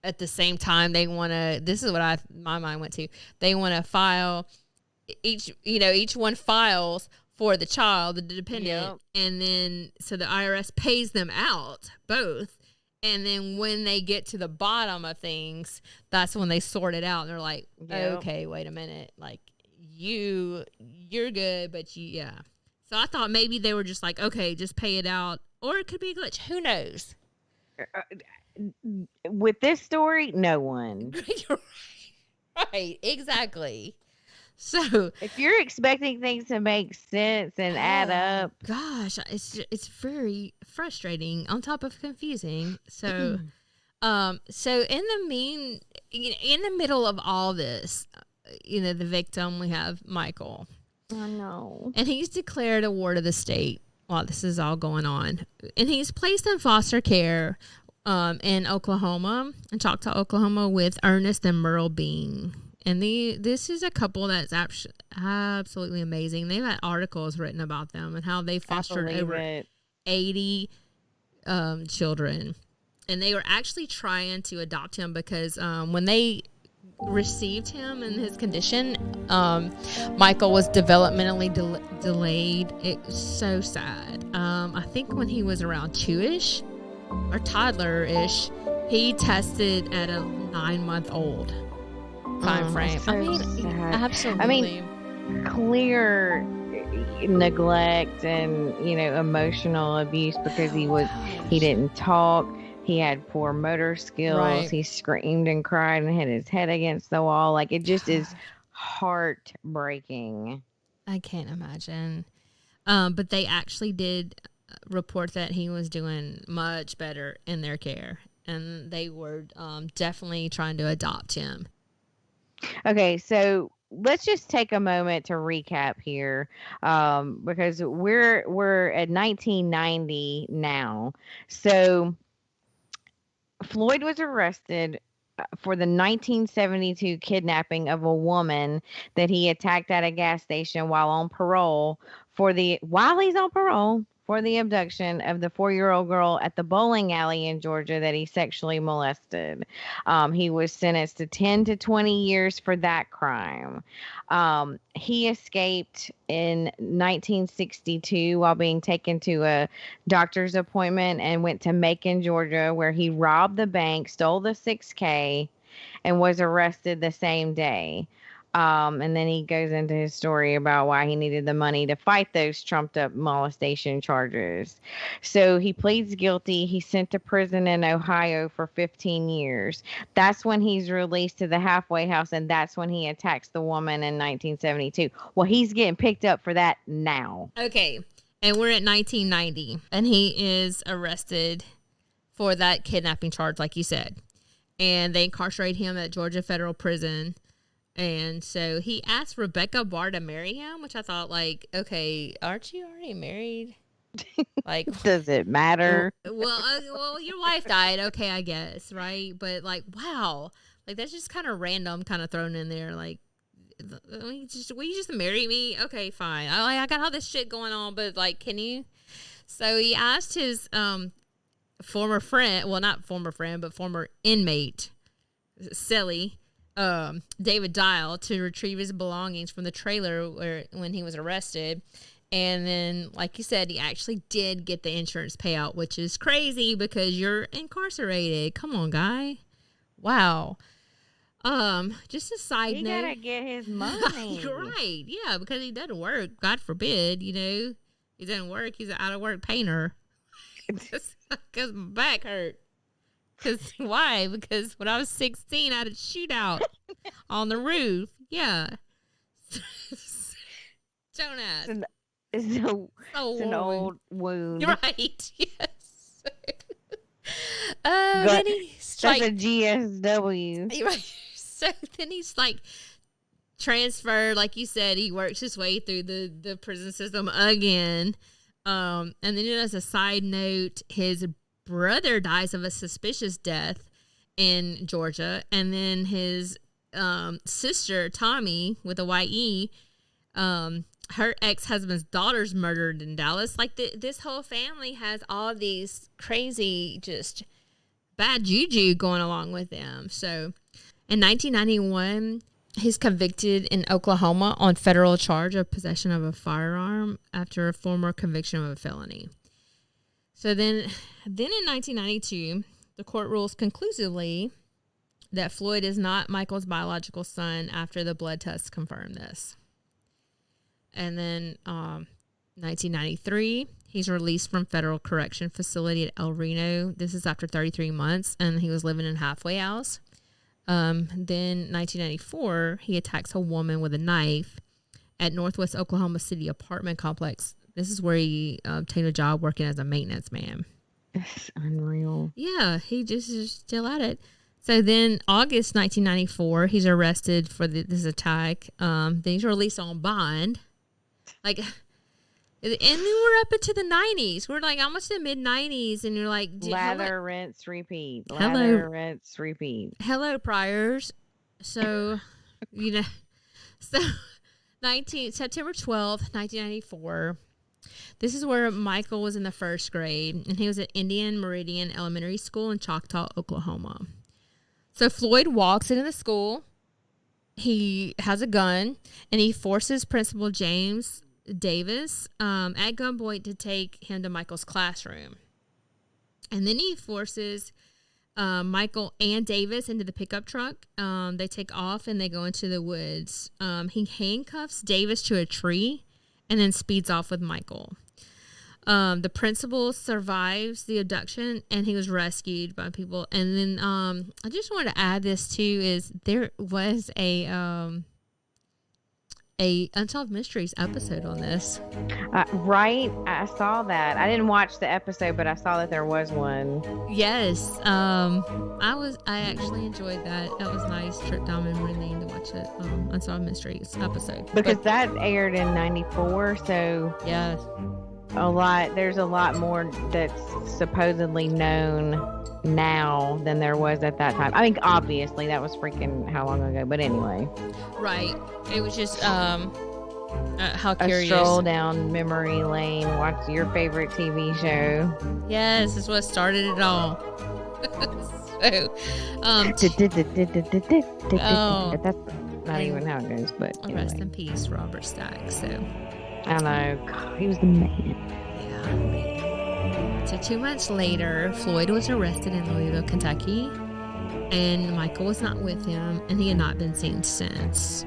at the same time they want to, this is what my mind went to, they want to file each one files for the child, the dependent. Yep. And then so the IRS pays them out both, and then when they get to the bottom of things, that's when they sort it out and they're like, yep. Okay, wait a minute, like you're good, but so I thought maybe they were just like, okay, just pay it out, or it could be a glitch, who knows. With this story, no one. You're right, exactly. So if you're expecting things to make sense and add up, gosh, it's very frustrating on top of confusing. So so in the middle of all this, the victim, we have Michael. I know. And he's declared a ward of the state while this is all going on, and he's placed in foster care in Oklahoma, in Choctaw, Oklahoma, with Ernest and Merle Bean. And this is a couple that's absolutely amazing. They've had articles written about them and how they fostered over 80 children. And they were actually trying to adopt him because when they received him in his condition, Michael was developmentally delayed. It was so sad. I think when he was around 2-ish or toddler-ish, he tested at a 9-month-old time frame. So I mean, sad. absolutely. I mean, clear neglect and emotional abuse because he didn't talk. He had poor motor skills. Right. He screamed and cried and hit his head against the wall. Like, it just is heartbreaking. I can't imagine. But they actually did report that he was doing much better in their care, and they were definitely trying to adopt him. Okay, so let's just take a moment to recap here, because we're at 1990 now. So Floyd was arrested for the 1972 kidnapping of a woman that he attacked at a gas station while he's on parole for for the abduction of the 4-year-old girl at the bowling alley in Georgia that he sexually molested. He was sentenced to 10 to 20 years for that crime. He escaped in 1962 while being taken to a doctor's appointment and went to Macon, Georgia, where he robbed the bank, stole the $6K, and was arrested the same day. And then he goes into his story about why he needed the money to fight those trumped up molestation charges. So he pleads guilty. He's sent to prison in Ohio for 15 years. That's when he's released to the halfway house, and that's when he attacks the woman in 1972. Well, he's getting picked up for that now. Okay. And we're at 1990, and he is arrested for that kidnapping charge, like you said. And they incarcerate him at Georgia Federal Prison. And so he asked Rebecca Barr to marry him, which I thought, like, okay, aren't you already married? Like, does it matter? Well, your wife died. Okay, I guess, right? But like, wow, like that's just kind of random, kind of thrown in there. Like, will you just marry me? Okay, fine. I got all this shit going on, but like, can you? So he asked his former friend, well, not former friend, but former inmate, Silly. David Dial, to retrieve his belongings from the trailer when he was arrested. And then, like you said, he actually did get the insurance payout, which is crazy because you're incarcerated. Come on, guy. Wow. Just a side note. He gotta get his money. You're right. Yeah, because he doesn't work. God forbid, he doesn't work. He's an out-of-work painter. Because my back hurt. Why? Because when I was 16, I had a shootout on the roof. Yeah. Don't ask. It's an old wound. Right. Yes. That's a GSW. Right. So then he's like transferred, like you said, he works his way through the prison system again. And then as a side note, his brother dies of a suspicious death in Georgia, and then his sister Tommy with a YE, her ex-husband's daughter's murdered in Dallas. Like this whole family has all these crazy, just bad juju going along with them. So in 1991, he's convicted in Oklahoma on federal charge of possession of a firearm after a former conviction of a felony. So then in 1992, the court rules conclusively that Floyd is not Michael's biological son after the blood tests confirm this. And then 1993, he's released from federal correction facility at El Reno. This is after 33 months, and he was living in a halfway house. Then 1994, he attacks a woman with a knife at Northwest Oklahoma City apartment complex. This is where he obtained a job working as a maintenance man. That's unreal. Yeah, he just is still at it. So then August 1994, he's arrested for this attack. Then he's released on bond. Like, and then we're up into the 90s. We're like almost in the mid-90s, and you're like... Lather, rinse, repeat. Lather, Hello. rinse, repeat. Hello, priors. So, so September 12th, 1994... This is where Michael was in the first grade, and he was at Indian Meridian Elementary School in Choctaw, Oklahoma. So Floyd walks into the school. He has a gun, and he forces Principal James Davis at gunpoint to take him to Michael's classroom. And then he forces Michael and Davis into the pickup truck. They take off, and they go into the woods. He handcuffs Davis to a tree and then speeds off with Michael. The principal survives the abduction, and he was rescued by people. And then I just wanted to add this too, is there was a Unsolved Mysteries episode on this. Right? I saw that. I didn't watch the episode, but I saw that there was one. Yes. I actually enjoyed that. That was nice. Trip down memory lane to watch that Unsolved Mysteries episode. Because that aired in 94, so yeah. There's a lot more that's supposedly known now than there was at that time. I mean, obviously that was freaking how long ago, but anyway. Right. It was just How A curious. stroll down memory lane, watch your favorite TV show. Yes, this is what started it all. So, That's not even how it goes, but rest anyway. in peace, Robert Stack. So, I know. God, he was the man. yeah. So 2 months later, Floyd was arrested in Louisville, Kentucky, and Michael was not with him, and he had not been seen since.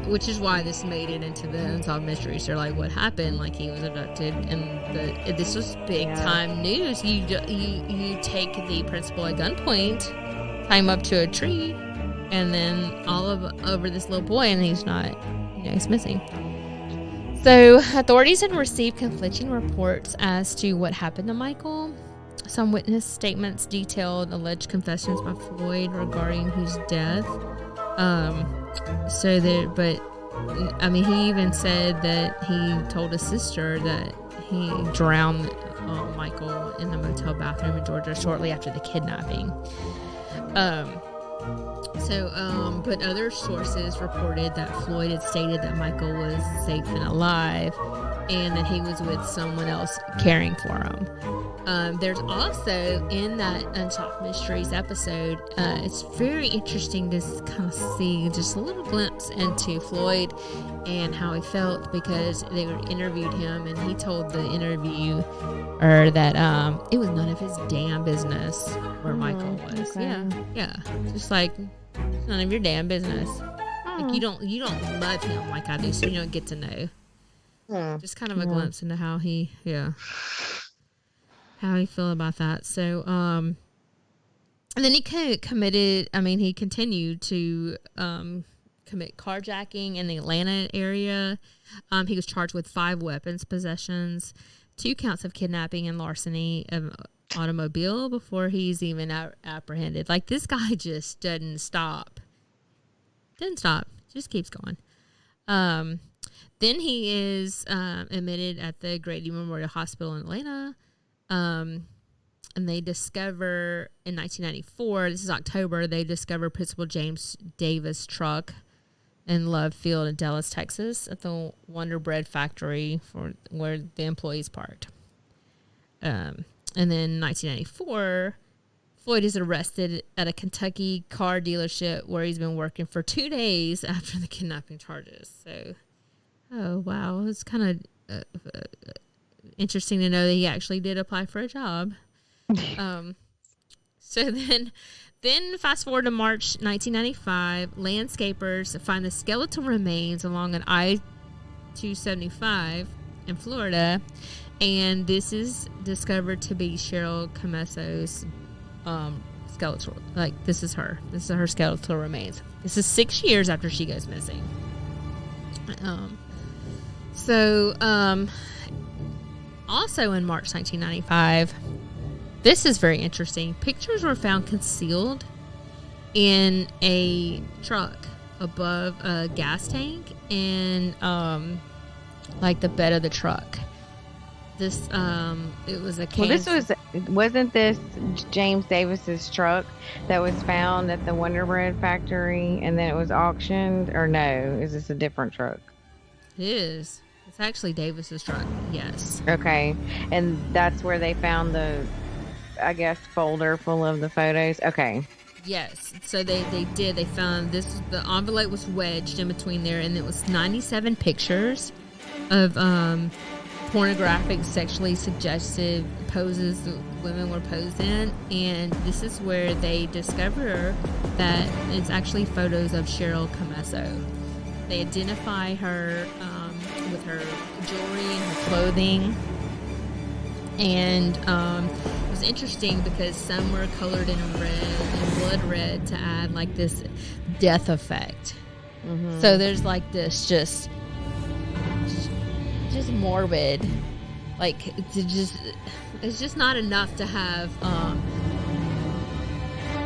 Which is why this made it into the Unsolved Mysteries. They're like, what happened? Like, he was abducted, and this was big time news. You take the principal at gunpoint, tie him up to a tree, and then over this little boy, and he's not, he's missing. So authorities had received conflicting reports as to what happened to Michael. Some witness statements detailed alleged confessions by Floyd regarding his death. He even said that he told his sister that he drowned Michael in the motel bathroom in Georgia shortly after the kidnapping. But other sources reported that Floyd had stated that Michael was safe and alive and that he was with someone else caring for him. There's also, in that Unsolved Mysteries episode, it's very interesting to kind of see just a little glimpse into Floyd and how he felt, because they interviewed him, and he told the interviewer that it was none of his damn business where Michael was. Okay. Yeah. Just like, it's none of your damn business. Like, you don't love him like I do, so you don't get to know. Just kind of a glimpse into how he feel about that. So, and then he he continued to commit carjacking in the Atlanta area. He was charged with 5 weapons possessions, 2 counts of kidnapping and larceny of automobile before he's even apprehended. Like, this guy just doesn't stop. Just keeps going. Then he is admitted at the Grady Memorial Hospital in Atlanta. And they discover in 1994, this is October, they discover Principal James Davis' truck in Love Field in Dallas, Texas, at the Wonder Bread factory where the employees parked. And then 1994, Floyd is arrested at a Kentucky car dealership where he's been working for 2 days after the kidnapping charges. So, oh, wow. It's kind of interesting to know that he actually did apply for a job. So then fast forward to March 1995, landscapers find the skeletal remains along an I-275 in Florida, and this is discovered to be Cheryl Comesso's skeletal. Like, this is her skeletal remains. This is 6 years after she goes missing. Also in March 1995, this is very interesting. Pictures were found concealed in a truck above a gas tank and like the bed of the truck. This it was a wasn't this James Davis's truck that was found at the Wonder Bread factory and then it was auctioned, or no, is this a different truck? It is. It's actually Davis's truck. Yes. Okay. And that's where they found the, I guess, folder full of the photos. Okay. Yes. So they found this, the envelope was wedged in between there, and it was 97 pictures of pornographic, sexually suggestive poses that women were posed in, and this is where they discover that it's actually photos of Cheryl Comesso. They identify her with her jewelry and her clothing, and it was interesting because some were colored in red and blood red to add like this death effect. Mm-hmm. So there's like this just morbid, like it's just not enough to have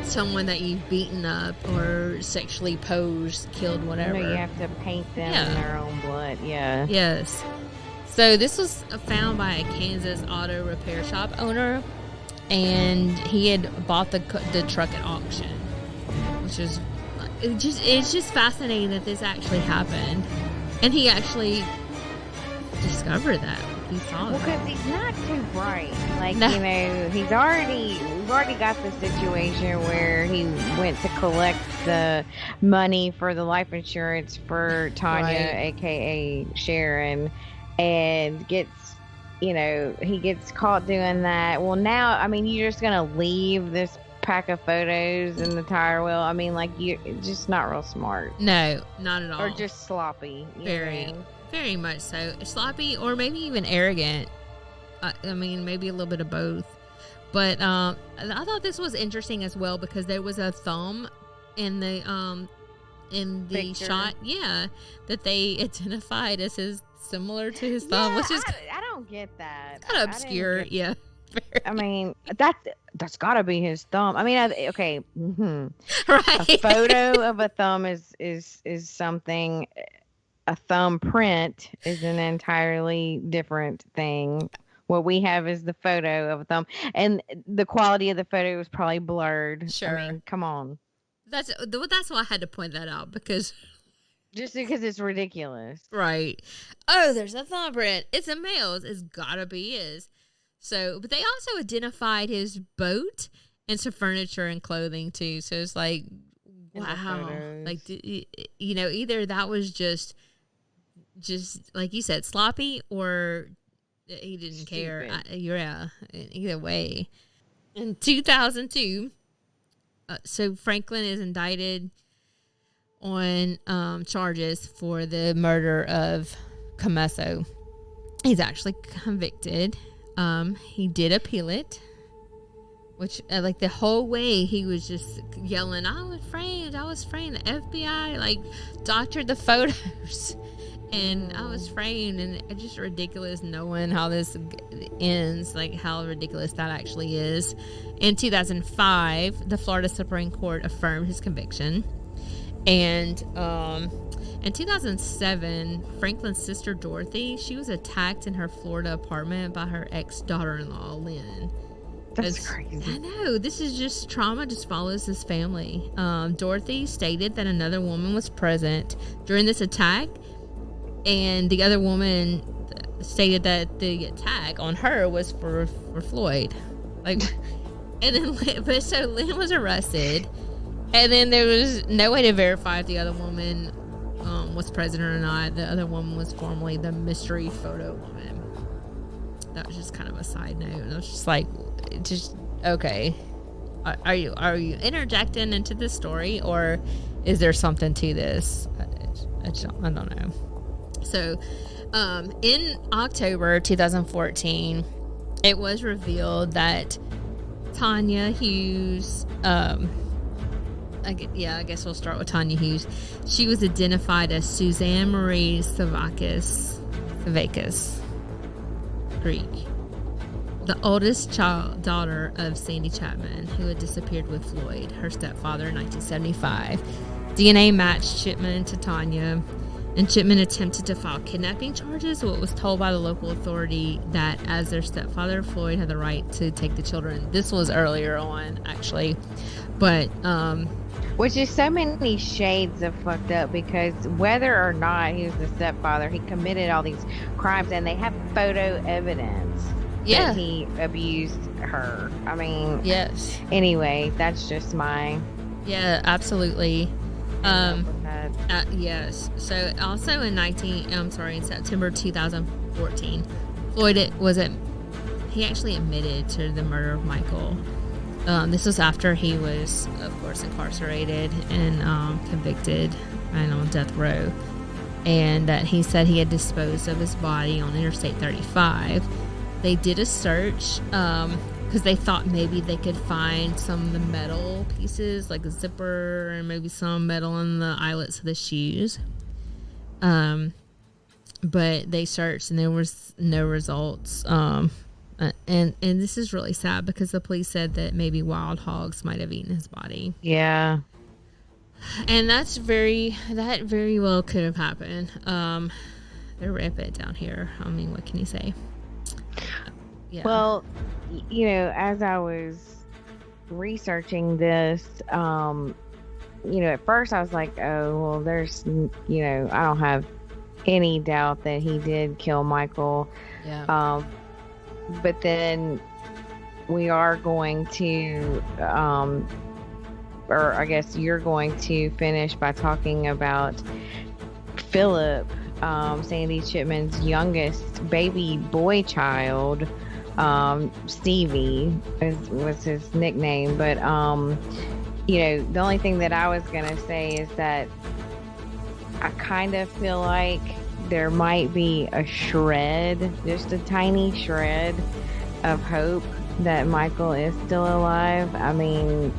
someone that you've beaten up or sexually posed, killed, whatever. No, you have to paint them in their own blood. Yeah. Yes. So this was found by a Kansas auto repair shop owner, and he had bought the truck at auction, which is it's just fascinating that this actually happened. And he actually discovered that. He saw Well, that. because he's not too bright. Like, No. we've already got the situation where he went to collect the money for the life insurance for Tanya, Right. aka Sharon, and he gets caught doing that. Well, now, I mean, you're just gonna leave this pack of photos in the tire wheel. I mean, like, you're just not real smart. No, not at all. Or just sloppy. Very, know? very much so. Sloppy or maybe even arrogant. I mean, maybe a little bit of both. But I thought this was interesting as well because there was a thumb in the Picture. shot. Yeah, that they identified as similar to his thumb, which is I don't get that. kind of obscure. Yeah. I mean, that's got to be his thumb. I mean, okay, Right. a photo of a thumb is something. A thumbprint is an entirely different thing. What we have is the photo of a thumb, and the quality of the photo was probably blurred. Sure. I mean, come on. That's why I had to point that out because. Just because it's ridiculous. Right. Oh, there's a thumbprint. It's a male's. It's gotta be his. So, but they also identified his boat and some furniture and clothing too. So it's like, In the wow. photos. Like, either that was just like you said, sloppy, or he didn't care. Yeah. Either way. In 2002, so Franklin is indicted on charges for the murder of Comesso. He's actually convicted. He did appeal it, which like the whole way he was just yelling, I was framed. The FBI like doctored the photos and I was framed, and it's just ridiculous knowing how this ends, like how ridiculous that actually is. In 2005, the Florida Supreme Court affirmed his conviction. And in 2007, Franklin's sister Dorothy, she was attacked in her Florida apartment by her ex-daughter-in-law, Lynn. That's crazy. I know. This is just trauma just follows this family. Dorothy stated that another woman was present during this attack, and the other woman stated that the attack on her was for Floyd. Like, and then, so Lynn was arrested. And then there was no way to verify if the other woman was present or not. The other woman was formerly the mystery photo woman. That was just kind of a side note. And I was just like, okay. Are you interjecting into this story, or is there something to this? I don't know. So, in October 2014, it was revealed that Tanya Hughes, I guess we'll start with Tanya Hughes. She was identified as Suzanne Marie Savakis Greek, the oldest daughter of Sandy Chapman, who had disappeared with Floyd, her stepfather, in 1975. DNA matched Chipman to Tanya, and Chipman attempted to file kidnapping charges. What was told by the local authority that as their stepfather, Floyd had the right to take the children. This was earlier on, actually, but which is so many shades of fucked up, because whether or not he was the stepfather, he committed all these crimes, and they have photo evidence that he abused her. I mean, yes. Anyway, that's just my... Yeah, absolutely. that. Yes. So also in September 2014, Floyd he actually admitted to the murder of Michael. This was after he was, of course, incarcerated and convicted and on death row. And that he said he had disposed of his body on Interstate 35. They did a search because they thought maybe they could find some of the metal pieces, like a zipper and maybe some metal in the eyelets of the shoes. But they searched and there was no results. And this is really sad because the police said that maybe wild hogs might have eaten his body. Yeah. And that very well could have happened. They're rampant down here. I mean, what can you say? Yeah. Well, as I was researching this, at first I was like, oh, well, there's, I don't have any doubt that he did kill Michael. Yeah. But then we are going to, or I guess you're going to finish by talking about Philip, Sandy Chipman's youngest baby boy child. Stevie was his nickname. But, the only thing that I was going to say is that I kind of feel like there might be a shred, just a tiny shred of hope that Michael is still alive. I mean,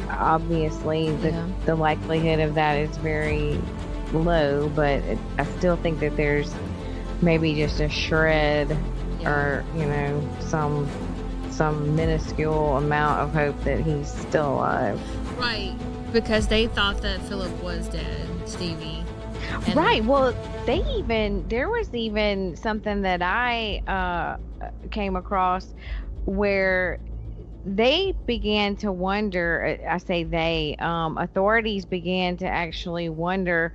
obviously the likelihood of that is very low, but I still think that there's maybe just a shred or, some minuscule amount of hope that he's still alive. Right. Because they thought that Philip was dead, Stevie. Right. Well, there was even something that I came across where they began to wonder, I say they, authorities began to actually wonder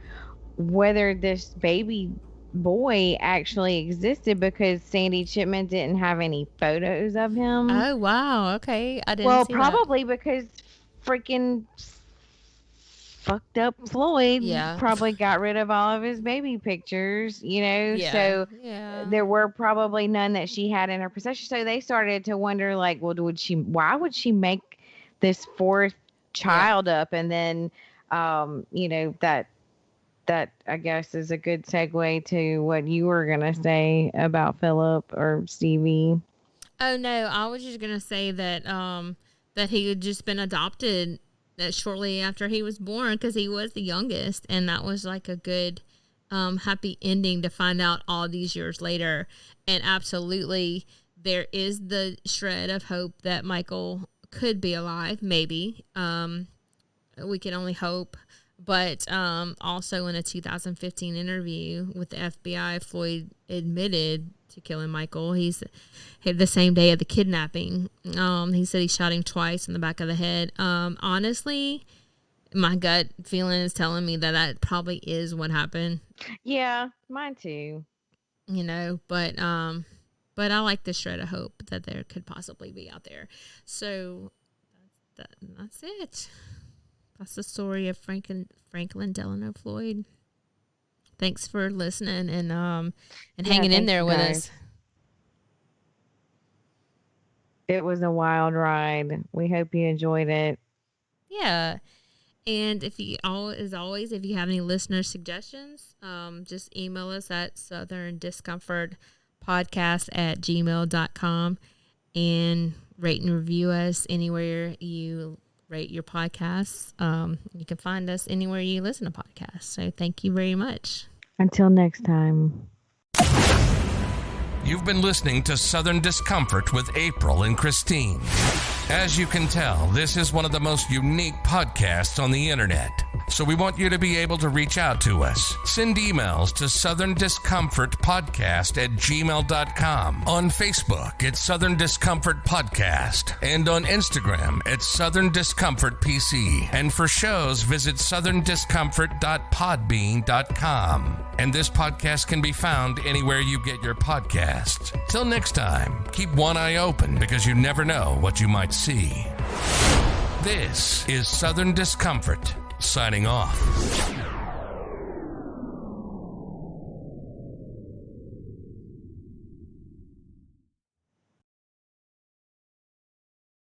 whether this baby boy actually existed because Sandy Chipman didn't have any photos of him. Oh, wow. Okay. I didn't see probably because freaking fucked up Floyd probably got rid of all of his baby pictures, so there were probably none that she had in her possession. So they started to wonder, like, well, why would she make this fourth child up? And then, that I guess is a good segue to what you were going to say about Philip or Stevie. Oh, no, I was just going to say that, that he had just been adopted shortly after he was born because he was the youngest, and that was like a good happy ending to find out all these years later. And absolutely there is the shred of hope that Michael could be alive, maybe. We can only hope. But also in a 2015 interview with the FBI, Floyd admitted to killing Michael. He's the same day of the kidnapping. He said he shot him twice in the back of the head. Honestly, my gut feeling is telling me that probably is what happened. Yeah, mine too. But I like the shred of hope that there could possibly be out there. So that's it. That's the story of Franklin Delano Floyd. Thanks for listening and hanging in there with us. It was a wild ride. We hope you enjoyed it. Yeah. And if you have any listener suggestions, just email us at southerndiscomfortpodcast@gmail.com and rate and review us anywhere you rate your podcasts. You can find us anywhere you listen to podcasts. So thank you very much. Until next time. You've been listening to Southern Discomfort with April and Christine. As you can tell, this is one of the most unique podcasts on the internet. So we want you to be able to reach out to us. Send emails to southerndiscomfortpodcast@gmail.com, on Facebook at Southern Discomfort Podcast, and on Instagram at Southern Discomfort PC. And for shows, visit southerndiscomfort.podbean.com. And this podcast can be found anywhere you get your podcasts. Till next time, keep one eye open because you never know what you might see. This is Southern Discomfort, signing off.